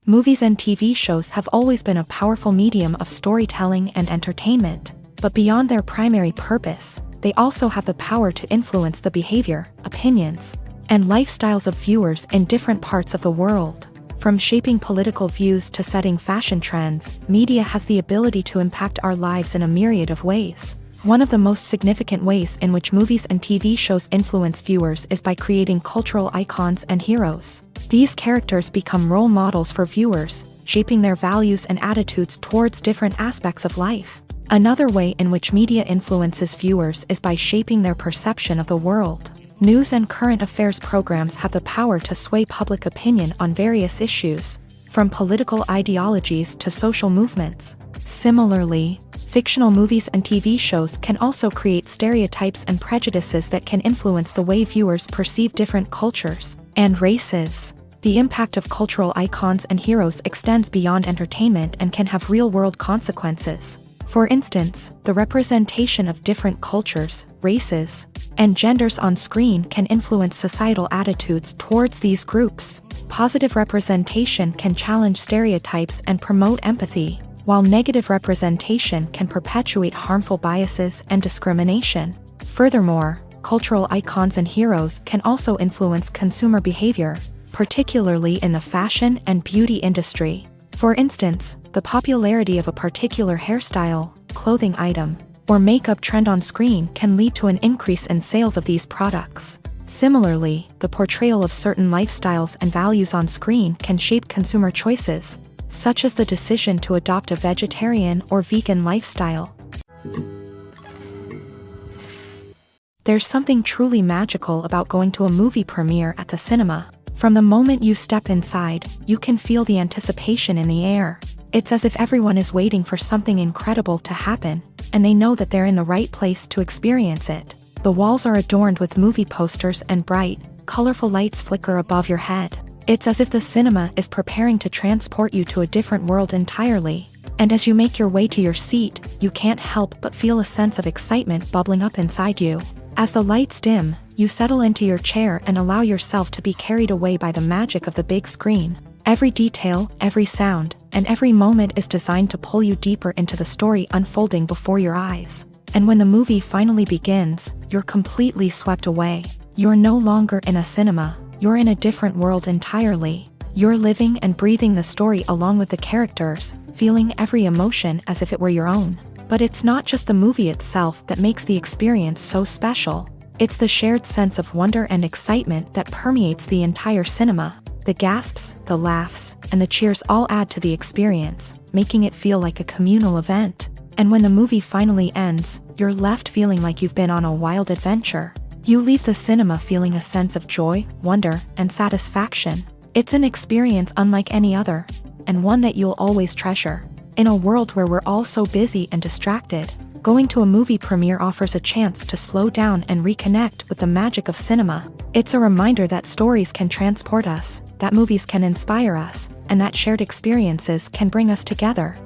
Movies and TV shows have always been a powerful medium of storytelling and entertainment, but beyond their primary purpose, they also have the power to influence the behavior, opinions, and lifestyles of viewers in different parts of the world. From shaping political views to setting fashion trends, media has the ability to impact our lives in a myriad of ways. One of the most significant ways in which movies and TV shows influence viewers is by creating cultural icons and heroes. These characters become role models for viewers, shaping their values and attitudes towards different aspects of life. Another way in which media influences viewers is by shaping their perception of the world. News and current affairs programs have the power to sway public opinion on various issues, from political ideologies to social movements. Similarly, fictional movies and TV shows can also create stereotypes and prejudices that can influence the way viewers perceive different cultures and races. The impact of cultural icons and heroes extends beyond entertainment and can have real-world consequences. For instance, the representation of different cultures, races, and genders on screen can influence societal attitudes towards these groups. Positive representation can challenge stereotypes and promote empathy, while negative representation can perpetuate harmful biases and discrimination. Furthermore, cultural icons and heroes can also influence consumer behavior, particularly in the fashion and beauty industry. For instance, the popularity of a particular hairstyle, clothing item, or makeup trend on screen can lead to an increase in sales of these products. Similarly, the portrayal of certain lifestyles and values on screen can shape consumer choices, such as the decision to adopt a vegetarian or vegan lifestyle. There's something truly magical about going to a movie premiere at the cinema. From the moment you step inside, you can feel the anticipation in the air. It's as if everyone is waiting for something incredible to happen, and they know that they're in the right place to experience it. The walls are adorned with movie posters and bright, colorful lights flicker above your head. It's as if the cinema is preparing to transport you to a different world entirely. And as you make your way to your seat, you can't help but feel a sense of excitement bubbling up inside you. As the lights dim, you settle into your chair and allow yourself to be carried away by the magic of the big screen. Every detail, every sound, and every moment is designed to pull you deeper into the story unfolding before your eyes. And when the movie finally begins, you're completely swept away. You're no longer in a cinema, you're in a different world entirely. You're living and breathing the story along with the characters, feeling every emotion as if it were your own. But it's not just the movie itself that makes the experience so special. It's the shared sense of wonder and excitement that permeates the entire cinema. The gasps, the laughs, and the cheers all add to the experience, making it feel like a communal event. And when the movie finally ends, you're left feeling like you've been on a wild adventure. You leave the cinema feeling a sense of joy, wonder, and satisfaction. It's an experience unlike any other, and one that you'll always treasure. In a world where we're all so busy and distracted, going to a movie premiere offers a chance to slow down and reconnect with the magic of cinema. It's a reminder that stories can transport us, that movies can inspire us, and that shared experiences can bring us together.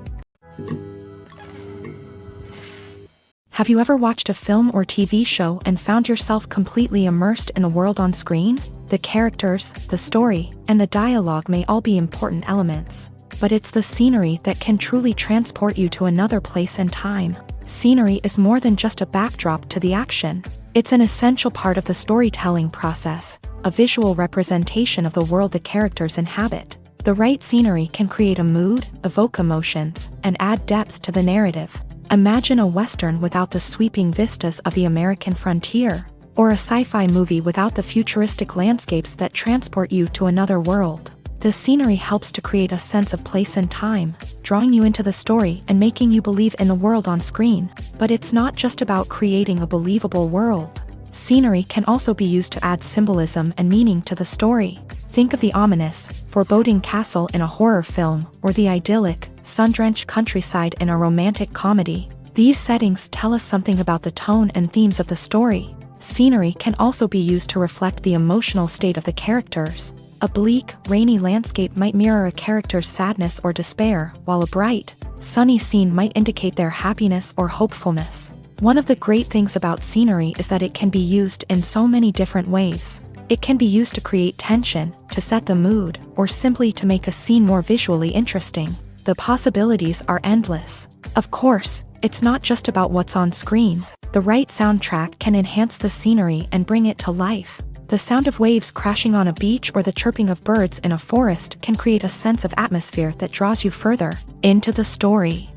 Have you ever watched a film or TV show and found yourself completely immersed in the world on screen? The characters, the story, and the dialogue may all be important elements, but it's the scenery that can truly transport you to another place and time. Scenery is more than just a backdrop to the action. It's an essential part of the storytelling process, a visual representation of the world the characters inhabit. The right scenery can create a mood, evoke emotions, and add depth to the narrative. Imagine a Western without the sweeping vistas of the American frontier, or a sci-fi movie without the futuristic landscapes that transport you to another world. The scenery helps to create a sense of place and time, drawing you into the story and making you believe in the world on screen. But it's not just about creating a believable world. Scenery can also be used to add symbolism and meaning to the story. Think of the ominous, foreboding castle in a horror film, or the idyllic, sun-drenched countryside in a romantic comedy. These settings tell us something about the tone and themes of the story. Scenery can also be used to reflect the emotional state of the characters. A bleak, rainy landscape might mirror a character's sadness or despair, while a bright, sunny scene might indicate their happiness or hopefulness. One of the great things about scenery is that it can be used in so many different ways. It can be used to create tension, to set the mood, or simply to make a scene more visually interesting. The possibilities are endless. Of course, it's not just about what's on screen. The right soundtrack can enhance the scenery and bring it to life. The sound of waves crashing on a beach or the chirping of birds in a forest can create a sense of atmosphere that draws you further into the story.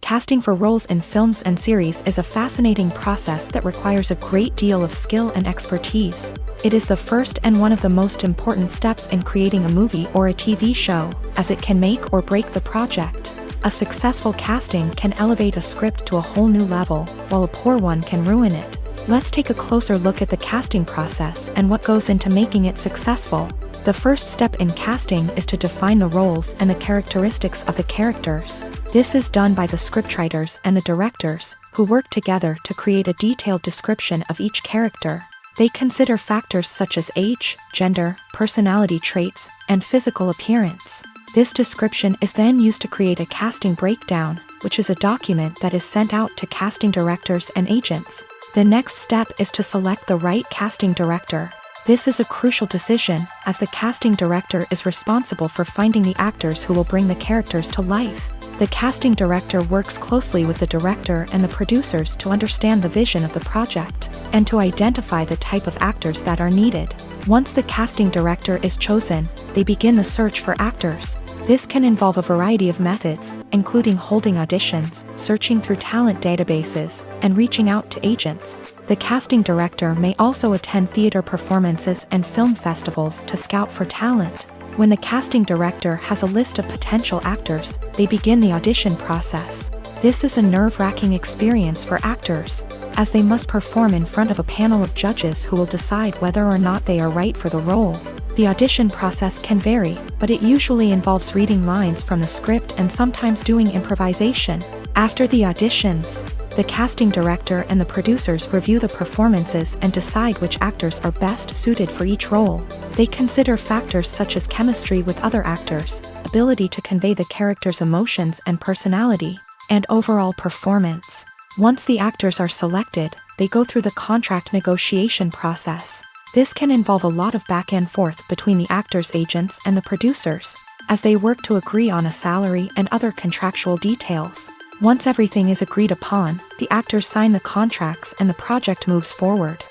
Casting for roles in films and series is a fascinating process that requires a great deal of skill and expertise. It is the first and one of the most important steps in creating a movie or a TV show, as it can make or break the project. A successful casting can elevate a script to a whole new level, while a poor one can ruin it. Let's take a closer look at the casting process and what goes into making it successful. The first step in casting is to define the roles and the characteristics of the characters. This is done by the scriptwriters and the directors, who work together to create a detailed description of each character. They consider factors such as age, gender, personality traits, and physical appearance. This description is then used to create a casting breakdown, which is a document that is sent out to casting directors and agents. The next step is to select the right casting director. This is a crucial decision, as the casting director is responsible for finding the actors who will bring the characters to life. The casting director works closely with the director and the producers to understand the vision of the project, and to identify the type of actors that are needed. Once the casting director is chosen, they begin the search for actors. This can involve a variety of methods, including holding auditions, searching through talent databases, and reaching out to agents. The casting director may also attend theater performances and film festivals to scout for talent. When the casting director has a list of potential actors, they begin the audition process. This is a nerve-wracking experience for actors, as they must perform in front of a panel of judges who will decide whether or not they are right for the role. The audition process can vary, but it usually involves reading lines from the script and sometimes doing improvisation. After the auditions, the casting director and the producers review the performances and decide which actors are best suited for each role. They consider factors such as chemistry with other actors, ability to convey the character's emotions and personality, and overall performance. Once the actors are selected, they go through the contract negotiation process. This can involve a lot of back and forth between the actors' agents and the producers, as they work to agree on a salary and other contractual details. Once everything is agreed upon, the actors sign the contracts and the project moves forward.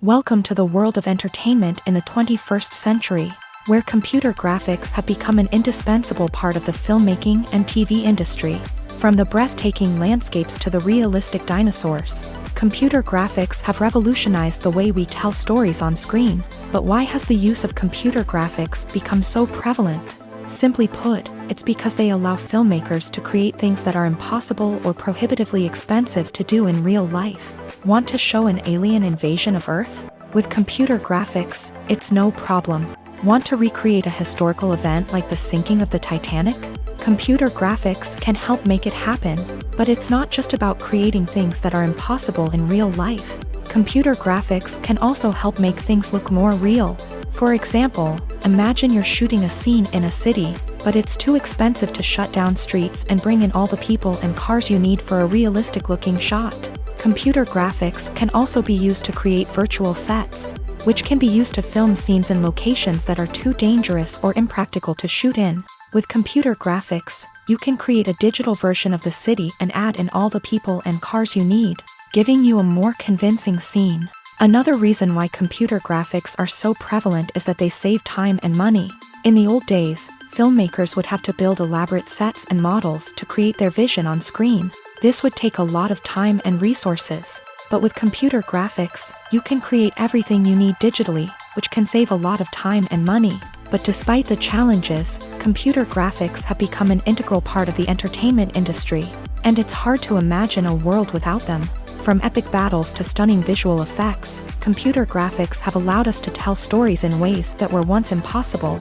Welcome to the world of entertainment in the 21st century, where computer graphics have become an indispensable part of the filmmaking and TV industry. From the breathtaking landscapes to the realistic dinosaurs, computer graphics have revolutionized the way we tell stories on screen. But why has the use of computer graphics become so prevalent? Simply put, it's because they allow filmmakers to create things that are impossible or prohibitively expensive to do in real life. Want to show an alien invasion of Earth? With computer graphics, it's no problem. Want to recreate a historical event like the sinking of the Titanic? Computer graphics can help make it happen, but it's not just about creating things that are impossible in real life. Computer graphics can also help make things look more real. For example, imagine you're shooting a scene in a city, but it's too expensive to shut down streets and bring in all the people and cars you need for a realistic-looking shot. Computer graphics can also be used to create virtual sets, which can be used to film scenes in locations that are too dangerous or impractical to shoot in. With computer graphics, you can create a digital version of the city and add in all the people and cars you need, giving you a more convincing scene. Another reason why computer graphics are so prevalent is that they save time and money. In the old days, filmmakers would have to build elaborate sets and models to create their vision on screen. This would take a lot of time and resources. But with computer graphics, you can create everything you need digitally, which can save a lot of time and money. But despite the challenges, computer graphics have become an integral part of the entertainment industry, and it's hard to imagine a world without them. From epic battles to stunning visual effects, computer graphics have allowed us to tell stories in ways that were once impossible.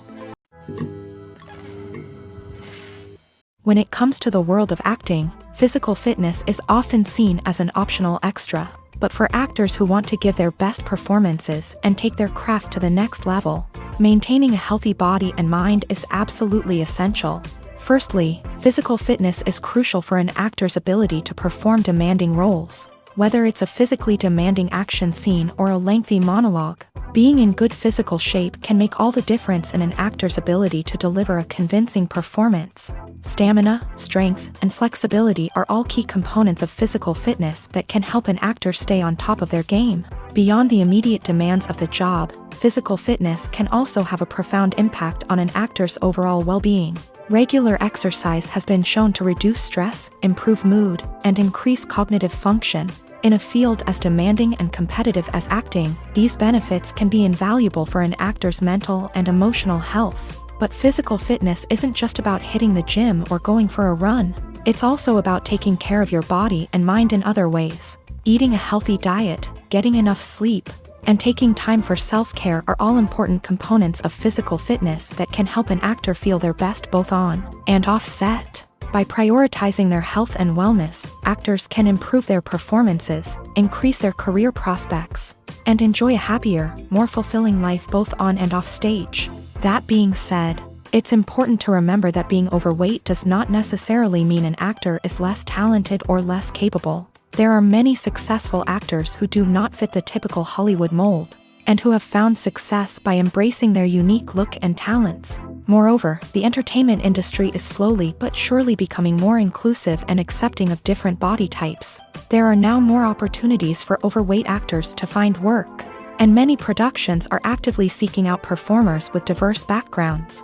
When it comes to the world of acting, physical fitness is often seen as an optional extra. But for actors who want to give their best performances and take their craft to the next level, maintaining a healthy body and mind is absolutely essential. Firstly, physical fitness is crucial for an actor's ability to perform demanding roles. Whether it's a physically demanding action scene or a lengthy monologue, being in good physical shape can make all the difference in an actor's ability to deliver a convincing performance. Stamina, strength, and flexibility are all key components of physical fitness that can help an actor stay on top of their game. Beyond the immediate demands of the job, physical fitness can also have a profound impact on an actor's overall well-being. Regular exercise has been shown to reduce stress, improve mood, and increase cognitive function. In a field as demanding and competitive as acting, these benefits can be invaluable for an actor's mental and emotional health. But physical fitness isn't just about hitting the gym or going for a run. It's also about taking care of your body and mind in other ways. Eating a healthy diet, getting enough sleep, and taking time for self-care are all important components of physical fitness that can help an actor feel their best both on and off set. By prioritizing their health and wellness, actors can improve their performances, increase their career prospects, and enjoy a happier, more fulfilling life both on and off stage. That being said, it's important to remember that being overweight does not necessarily mean an actor is less talented or less capable. There are many successful actors who do not fit the typical Hollywood mold, and who have found success by embracing their unique look and talents. Moreover, the entertainment industry is slowly but surely becoming more inclusive and accepting of different body types. There are now more opportunities for overweight actors to find work, and many productions are actively seeking out performers with diverse backgrounds.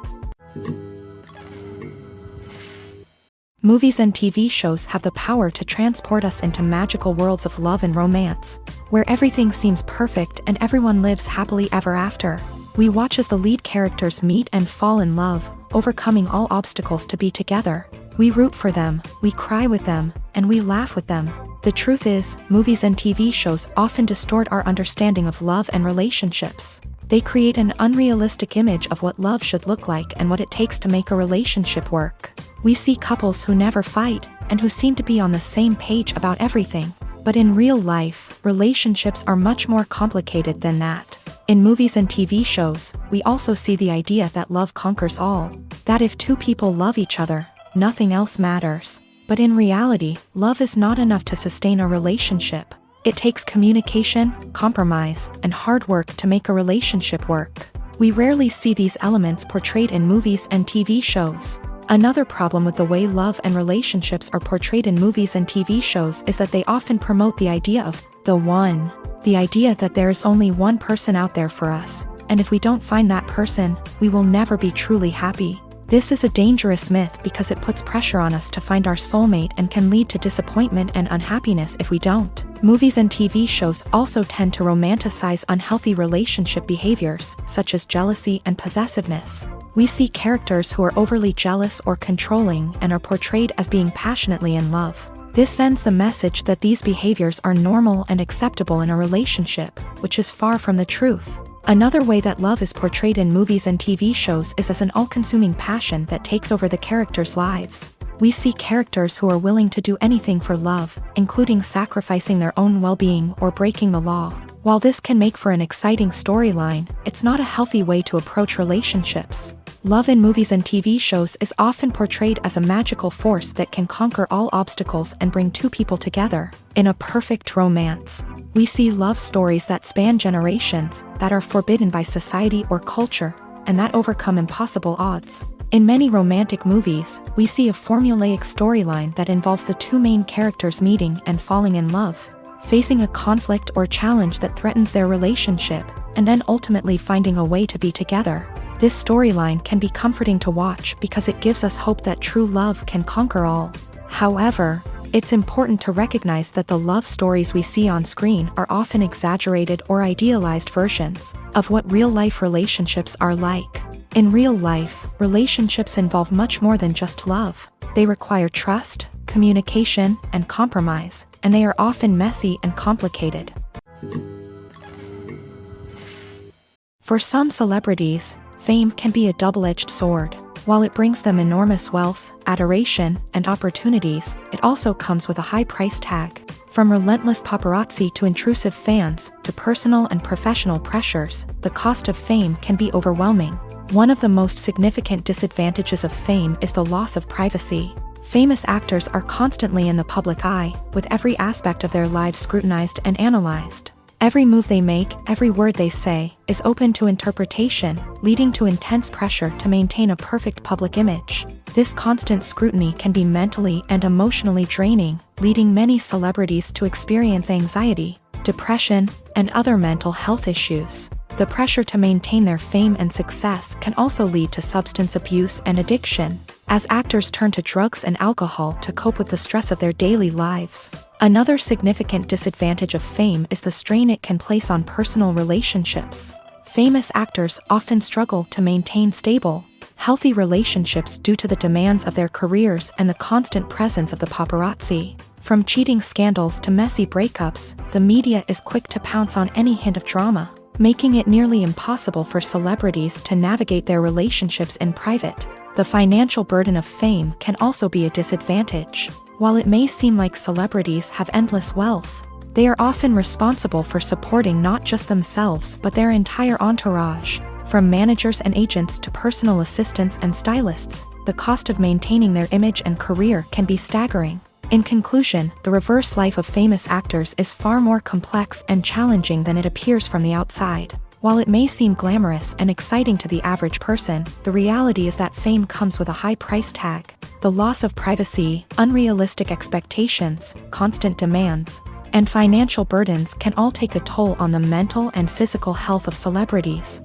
Movies and TV shows have the power to transport us into magical worlds of love and romance, where everything seems perfect and everyone lives happily ever after. We watch as the lead characters meet and fall in love, overcoming all obstacles to be together. We root for them, we cry with them, and we laugh with them. The truth is, movies and TV shows often distort our understanding of love and relationships. They create an unrealistic image of what love should look like and what it takes to make a relationship work. We see couples who never fight, and who seem to be on the same page about everything. But in real life, relationships are much more complicated than that. In movies and TV shows, we also see the idea that love conquers all. That if two people love each other, nothing else matters. But in reality, love is not enough to sustain a relationship. It takes communication, compromise, and hard work to make a relationship work. We rarely see these elements portrayed in movies and TV shows. Another problem with the way love and relationships are portrayed in movies and TV shows is that they often promote the idea of the one. The idea that there is only one person out there for us, and if we don't find that person, we will never be truly happy. This is a dangerous myth because it puts pressure on us to find our soulmate and can lead to disappointment and unhappiness if we don't. Movies and TV shows also tend to romanticize unhealthy relationship behaviors, such as jealousy and possessiveness. We see characters who are overly jealous or controlling and are portrayed as being passionately in love. This sends the message that these behaviors are normal and acceptable in a relationship, which is far from the truth. Another way that love is portrayed in movies and TV shows is as an all-consuming passion that takes over the characters' lives. We see characters who are willing to do anything for love, including sacrificing their own well-being or breaking the law. While this can make for an exciting storyline, it's not a healthy way to approach relationships. Love in movies and TV shows is often portrayed as a magical force that can conquer all obstacles and bring two people together. In a perfect romance, we see love stories that span generations, that are forbidden by society or culture, and that overcome impossible odds. In many romantic movies, we see a formulaic storyline that involves the two main characters meeting and falling in love, facing a conflict or challenge that threatens their relationship, and then ultimately finding a way to be together. This storyline can be comforting to watch because it gives us hope that true love can conquer all. However, it's important to recognize that the love stories we see on screen are often exaggerated or idealized versions of what real-life relationships are like. In real life, relationships involve much more than just love. They require trust, communication, and compromise, and they are often messy and complicated. For some celebrities, fame can be a double-edged sword. While it brings them enormous wealth, adoration, and opportunities, it also comes with a high price tag. From relentless paparazzi to intrusive fans, to personal and professional pressures, the cost of fame can be overwhelming. One of the most significant disadvantages of fame is the loss of privacy. Famous actors are constantly in the public eye, with every aspect of their lives scrutinized and analyzed. Every move they make, every word they say, is open to interpretation, leading to intense pressure to maintain a perfect public image. This constant scrutiny can be mentally and emotionally draining, leading many celebrities to experience anxiety, depression, and other mental health issues. The pressure to maintain their fame and success can also lead to substance abuse and addiction, as actors turn to drugs and alcohol to cope with the stress of their daily lives. Another significant disadvantage of fame is the strain it can place on personal relationships. Famous actors often struggle to maintain stable, healthy relationships due to the demands of their careers and the constant presence of the paparazzi. From cheating scandals to messy breakups, the media is quick to pounce on any hint of drama, making it nearly impossible for celebrities to navigate their relationships in private. The financial burden of fame can also be a disadvantage. While it may seem like celebrities have endless wealth, they are often responsible for supporting not just themselves but their entire entourage. From managers and agents to personal assistants and stylists, the cost of maintaining their image and career can be staggering. In conclusion, the reverse life of famous actors is far more complex and challenging than it appears from the outside. While it may seem glamorous and exciting to the average person, the reality is that fame comes with a high price tag. The loss of privacy, unrealistic expectations, constant demands, and financial burdens can all take a toll on the mental and physical health of celebrities.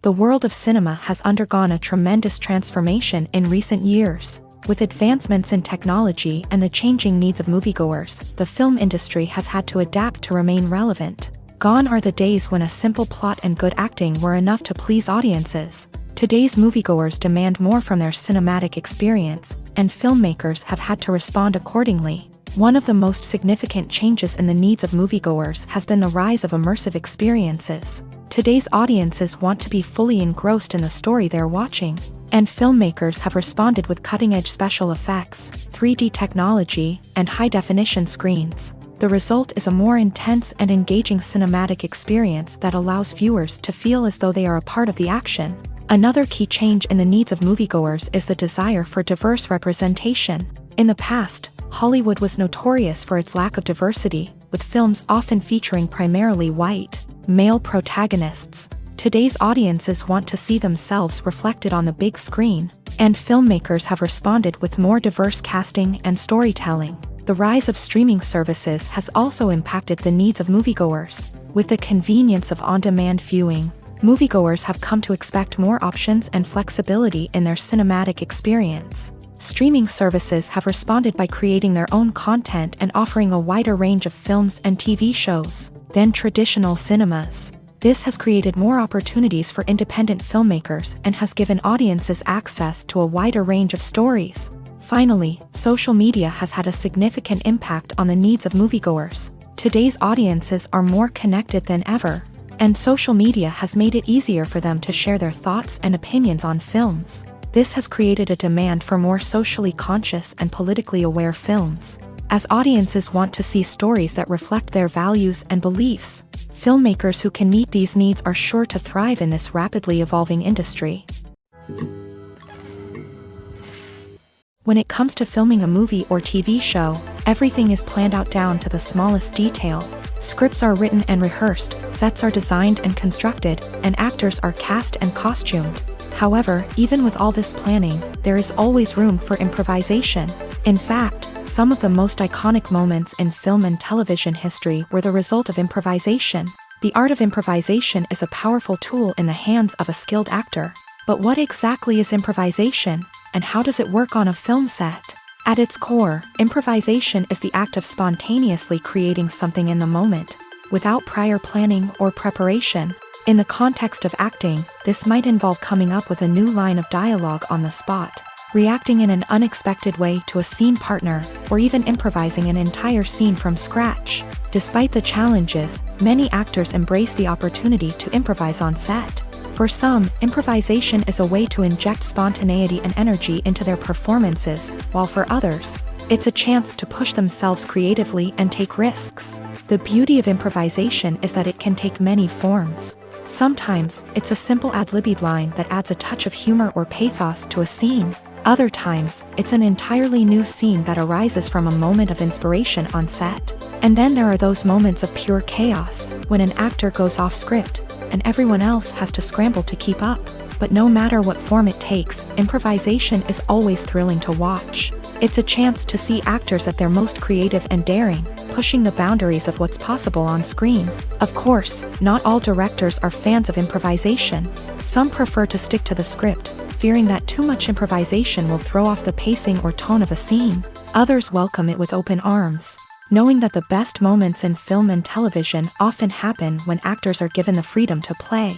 The world of cinema has undergone a tremendous transformation in recent years. With advancements in technology and the changing needs of moviegoers, the film industry has had to adapt to remain relevant. Gone are the days when a simple plot and good acting were enough to please audiences. Today's moviegoers demand more from their cinematic experience, and filmmakers have had to respond accordingly. One of the most significant changes in the needs of moviegoers has been the rise of immersive experiences. Today's audiences want to be fully engrossed in the story they're watching, and filmmakers have responded with cutting-edge special effects, 3D technology, and high-definition screens. The result is a more intense and engaging cinematic experience that allows viewers to feel as though they are a part of the action. Another key change in the needs of moviegoers is the desire for diverse representation. In the past, Hollywood was notorious for its lack of diversity, with films often featuring primarily white, male protagonists. Today's audiences want to see themselves reflected on the big screen, and filmmakers have responded with more diverse casting and storytelling. The rise of streaming services has also impacted the needs of moviegoers. With the convenience of on-demand viewing, moviegoers have come to expect more options and flexibility in their cinematic experience. Streaming services have responded by creating their own content and offering a wider range of films and TV shows than traditional cinemas. This has created more opportunities for independent filmmakers and has given audiences access to a wider range of stories. Finally, social media has had a significant impact on the needs of moviegoers. Today's audiences are more connected than ever, and social media has made it easier for them to share their thoughts and opinions on films. This has created a demand for more socially conscious and politically aware films. As audiences want to see stories that reflect their values and beliefs, filmmakers who can meet these needs are sure to thrive in this rapidly evolving industry. When it comes to filming a movie or TV show, everything is planned out down to the smallest detail. Scripts are written and rehearsed, sets are designed and constructed, and actors are cast and costumed. However, even with all this planning, there is always room for improvisation. In fact, some of the most iconic moments in film and television history were the result of improvisation. The art of improvisation is a powerful tool in the hands of a skilled actor. But what exactly is improvisation, and how does it work on a film set? At its core, improvisation is the act of spontaneously creating something in the moment, without prior planning or preparation. In the context of acting, this might involve coming up with a new line of dialogue on the spot, reacting in an unexpected way to a scene partner, or even improvising an entire scene from scratch. Despite the challenges, many actors embrace the opportunity to improvise on set. For some, improvisation is a way to inject spontaneity and energy into their performances, while for others, it's a chance to push themselves creatively and take risks. The beauty of improvisation is that it can take many forms. Sometimes, it's a simple ad-libbed line that adds a touch of humor or pathos to a scene. Other times, it's an entirely new scene that arises from a moment of inspiration on set. And then there are those moments of pure chaos, when an actor goes off script, and everyone else has to scramble to keep up. But no matter what form it takes, improvisation is always thrilling to watch. It's a chance to see actors at their most creative and daring, pushing the boundaries of what's possible on screen. Of course, not all directors are fans of improvisation. Some prefer to stick to the script, fearing that too much improvisation will throw off the pacing or tone of a scene. Others welcome it with open arms, knowing that the best moments in film and television often happen when actors are given the freedom to play.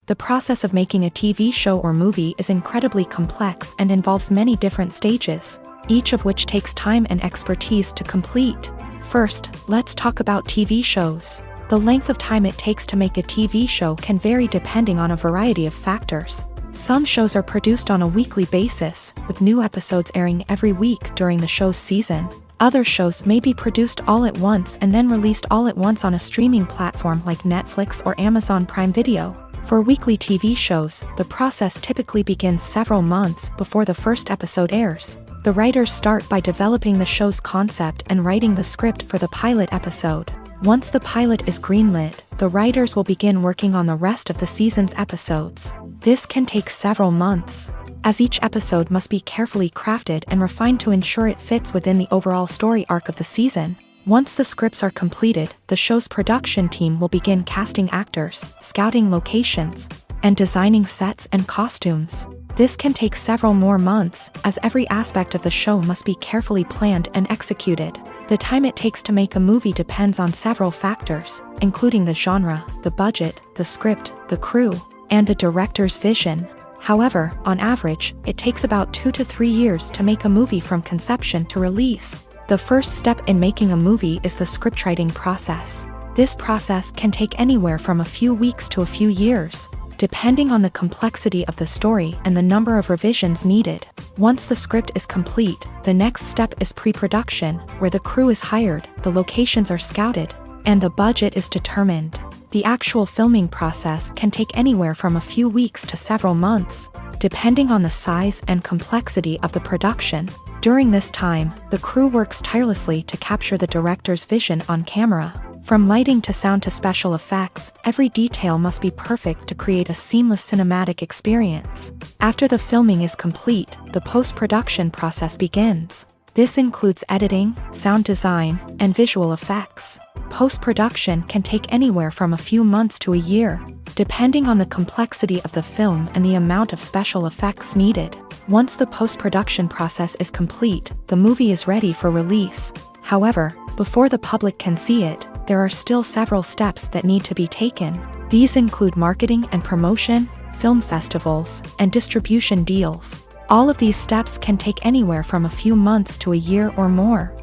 The process of making a TV show or movie is incredibly complex and involves many different stages, each of which takes time and expertise to complete. First, let's talk about TV shows. The length of time it takes to make a TV show can vary depending on a variety of factors. Some shows are produced on a weekly basis, with new episodes airing every week during the show's season. Other shows may be produced all at once and then released all at once on a streaming platform like Netflix or Amazon Prime Video. For weekly TV shows, the process typically begins several months before the first episode airs. The writers start by developing the show's concept and writing the script for the pilot episode. Once the pilot is greenlit, the writers will begin working on the rest of the season's episodes. This can take several months, as each episode must be carefully crafted and refined to ensure it fits within the overall story arc of the season. Once the scripts are completed, the show's production team will begin casting actors, scouting locations, and designing sets and costumes. This can take several more months, as every aspect of the show must be carefully planned and executed. The time it takes to make a movie depends on several factors, including the genre, the budget, the script, the crew, and the director's vision. However, on average, it takes about 2 to 3 years to make a movie from conception to release. The first step in making a movie is the scriptwriting process. This process can take anywhere from a few weeks to a few years, depending on the complexity of the story and the number of revisions needed. Once the script is complete, the next step is pre-production, where the crew is hired, the locations are scouted, and the budget is determined. The actual filming process can take anywhere from a few weeks to several months, depending on the size and complexity of the production. During this time, the crew works tirelessly to capture the director's vision on camera. From lighting to sound to special effects, every detail must be perfect to create a seamless cinematic experience. After the filming is complete, the post-production process begins. This includes editing, sound design, and visual effects. Post-production can take anywhere from a few months to a year, depending on the complexity of the film and the amount of special effects needed. Once the post-production process is complete, the movie is ready for release. However, before the public can see it, there are still several steps that need to be taken. These include marketing and promotion, film festivals, and distribution deals. All of these steps can take anywhere from a few months to a year or more.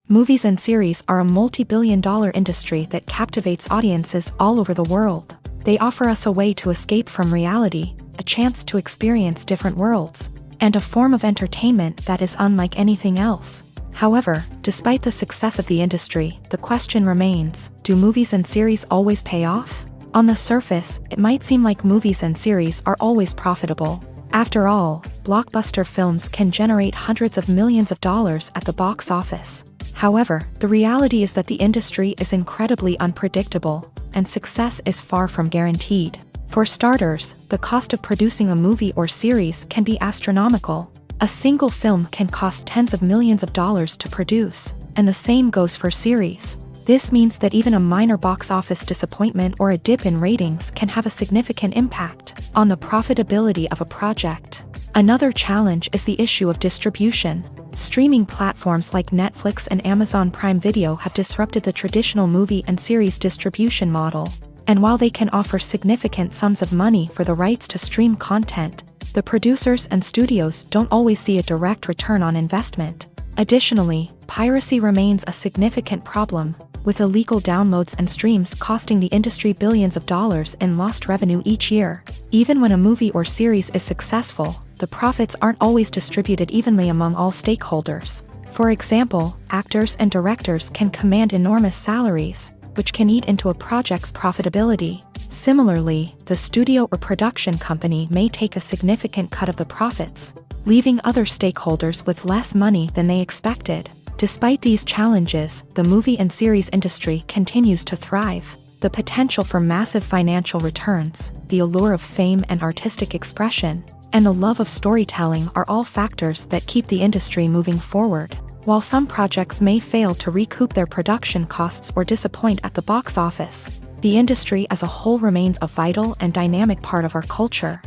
Movies and series are a multi-billion-dollar industry that captivates audiences all over the world. They offer us a way to escape from reality, a chance to experience different worlds, and a form of entertainment that is unlike anything else. However, despite the success of the industry, the question remains, do movies and series always pay off? On the surface, it might seem like movies and series are always profitable. After all, blockbuster films can generate hundreds of millions of dollars at the box office. However, the reality is that the industry is incredibly unpredictable, and success is far from guaranteed. For starters, the cost of producing a movie or series can be astronomical. A single film can cost tens of millions of dollars to produce, and the same goes for series. This means that even a minor box office disappointment or a dip in ratings can have a significant impact on the profitability of a project. Another challenge is the issue of distribution. Streaming platforms like Netflix and Amazon Prime Video have disrupted the traditional movie and series distribution model. And while they can offer significant sums of money for the rights to stream content, the producers and studios don't always see a direct return on investment. Additionally, piracy remains a significant problem, with illegal downloads and streams costing the industry billions of dollars in lost revenue each year. Even when a movie or series is successful, the profits aren't always distributed evenly among all stakeholders. For example, actors and directors can command enormous salaries, which can eat into a project's profitability. Similarly, the studio or production company may take a significant cut of the profits, leaving other stakeholders with less money than they expected. Despite these challenges, the movie and series industry continues to thrive. The potential for massive financial returns, the allure of fame and artistic expression, and the love of storytelling are all factors that keep the industry moving forward. While some projects may fail to recoup their production costs or disappoint at the box office, the industry as a whole remains a vital and dynamic part of our culture.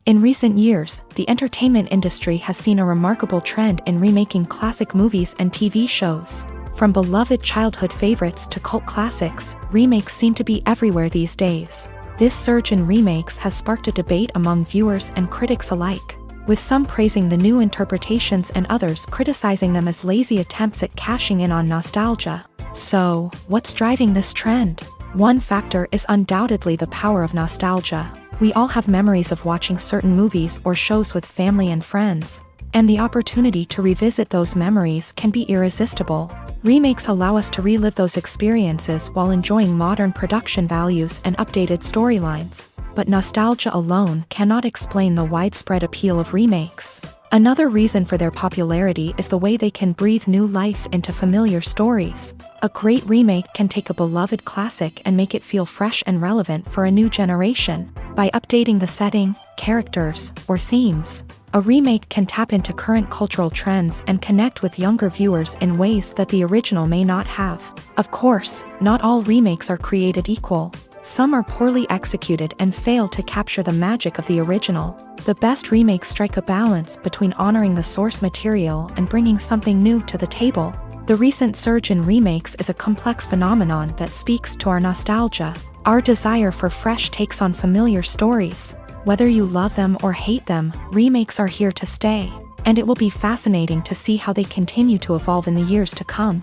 In recent years, the entertainment industry has seen a remarkable trend in remaking classic movies and TV shows. From beloved childhood favorites to cult classics, remakes seem to be everywhere these days. This surge in remakes has sparked a debate among viewers and critics alike, with some praising the new interpretations and others criticizing them as lazy attempts at cashing in on nostalgia. So, what's driving this trend? One factor is undoubtedly the power of nostalgia. We all have memories of watching certain movies or shows with family and friends, and the opportunity to revisit those memories can be irresistible. Remakes allow us to relive those experiences while enjoying modern production values and updated storylines. But nostalgia alone cannot explain the widespread appeal of remakes. Another reason for their popularity is the way they can breathe new life into familiar stories. A great remake can take a beloved classic and make it feel fresh and relevant for a new generation. By updating the setting, characters, or themes, a remake can tap into current cultural trends and connect with younger viewers in ways that the original may not have. Of course, not all remakes are created equal. Some are poorly executed and fail to capture the magic of the original. The best remakes strike a balance between honoring the source material and bringing something new to the table. The recent surge in remakes is a complex phenomenon that speaks to our nostalgia, our desire for fresh takes on familiar stories. Whether you love them or hate them, remakes are here to stay, and it will be fascinating to see how they continue to evolve in the years to come.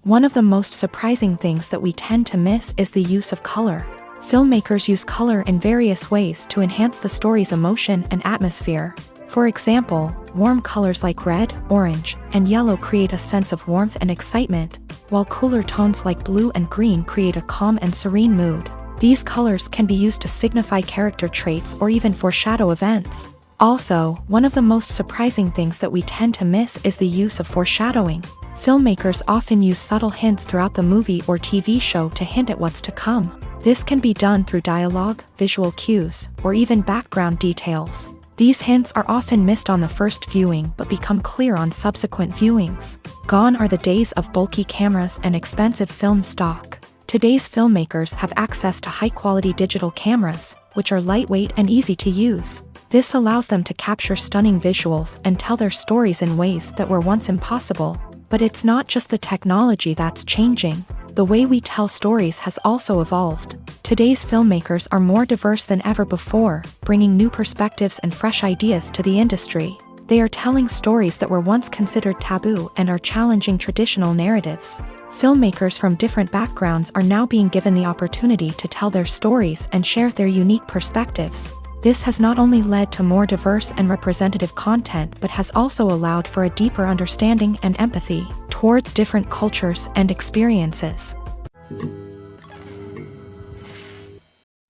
One of the most surprising things that we tend to miss is the use of color. Filmmakers use color in various ways to enhance the story's emotion and atmosphere. For example, warm colors like red, orange, and yellow create a sense of warmth and excitement, while cooler tones like blue and green create a calm and serene mood. These colors can be used to signify character traits or even foreshadow events. Also, one of the most surprising things that we tend to miss is the use of foreshadowing. Filmmakers often use subtle hints throughout the movie or TV show to hint at what's to come. This can be done through dialogue, visual cues, or even background details. These hints are often missed on the first viewing but become clear on subsequent viewings. Gone are the days of bulky cameras and expensive film stock. Today's filmmakers have access to high-quality digital cameras, which are lightweight and easy to use. This allows them to capture stunning visuals and tell their stories in ways that were once impossible. But it's not just the technology that's changing. The way we tell stories has also evolved. Today's filmmakers are more diverse than ever before, bringing new perspectives and fresh ideas to the industry. They are telling stories that were once considered taboo and are challenging traditional narratives. Filmmakers from different backgrounds are now being given the opportunity to tell their stories and share their unique perspectives. This has not only led to more diverse and representative content but has also allowed for a deeper understanding and empathy towards different cultures and experiences.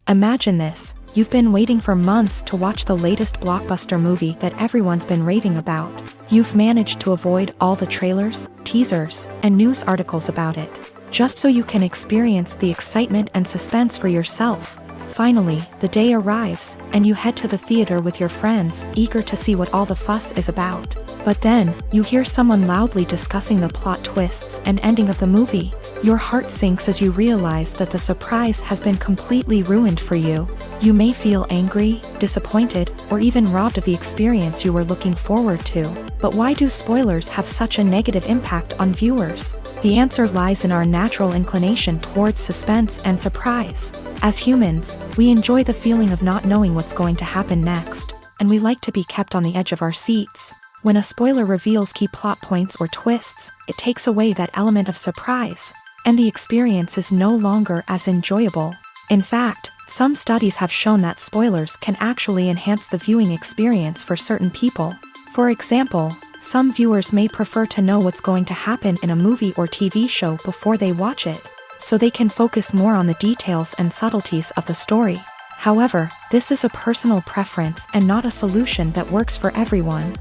Imagine this: you've been waiting for months to watch the latest blockbuster movie that everyone's been raving about. You've managed to avoid all the trailers, teasers, and news articles about it, just so you can experience the excitement and suspense for yourself. Finally, the day arrives, and you head to the theater with your friends, eager to see what all the fuss is about. But then, you hear someone loudly discussing the plot twists and ending of the movie. Your heart sinks as you realize that the surprise has been completely ruined for you. You may feel angry, disappointed, or even robbed of the experience you were looking forward to. But why do spoilers have such a negative impact on viewers? The answer lies in our natural inclination towards suspense and surprise. As humans, we enjoy the feeling of not knowing what's going to happen next, and we like to be kept on the edge of our seats. When a spoiler reveals key plot points or twists, it takes away that element of surprise, and the experience is no longer as enjoyable. In fact, some studies have shown that spoilers can actually enhance the viewing experience for certain people. For example, some viewers may prefer to know what's going to happen in a movie or TV show before they watch it, so they can focus more on the details and subtleties of the story. However, this is a personal preference and not a solution that works for everyone.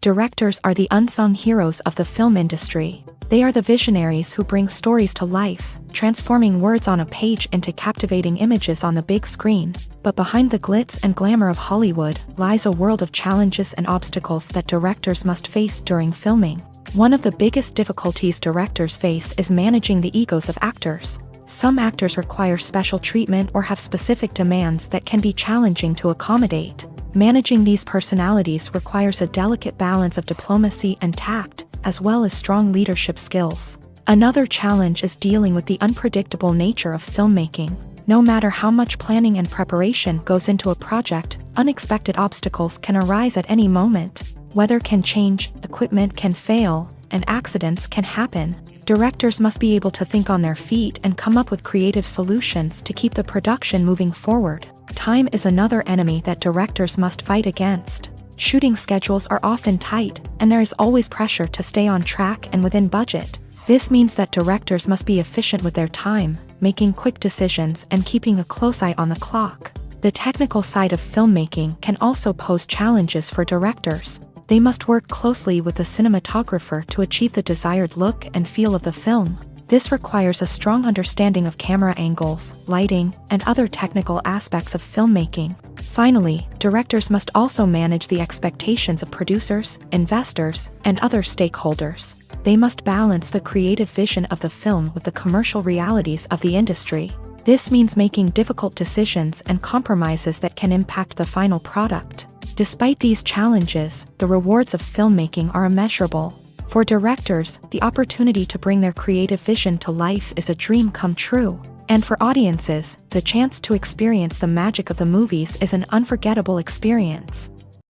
Directors are the unsung heroes of the film industry. They are the visionaries who bring stories to life, transforming words on a page into captivating images on the big screen. But behind the glitz and glamour of Hollywood lies a world of challenges and obstacles that directors must face during filming. One of the biggest difficulties directors face is managing the egos of actors. Some actors require special treatment or have specific demands that can be challenging to accommodate. Managing these personalities requires a delicate balance of diplomacy and tact, as well as strong leadership skills. Another challenge is dealing with the unpredictable nature of filmmaking. No matter how much planning and preparation goes into a project, unexpected obstacles can arise at any moment. Weather can change, equipment can fail, and accidents can happen. Directors must be able to think on their feet and come up with creative solutions to keep the production moving forward. Time is another enemy that directors must fight against. Shooting schedules are often tight, and there is always pressure to stay on track and within budget. This means that directors must be efficient with their time, making quick decisions and keeping a close eye on the clock. The technical side of filmmaking can also pose challenges for directors. They must work closely with the cinematographer to achieve the desired look and feel of the film. This requires a strong understanding of camera angles, lighting, and other technical aspects of filmmaking. Finally, directors must also manage the expectations of producers, investors, and other stakeholders. they must balance the creative vision of the film with the commercial realities of the industry. This means making difficult decisions and compromises that can impact the final product. Despite these challenges, the rewards of filmmaking are immeasurable. For directors, the opportunity to bring their creative vision to life is a dream come true. And for audiences, the chance to experience the magic of the movies is an unforgettable experience.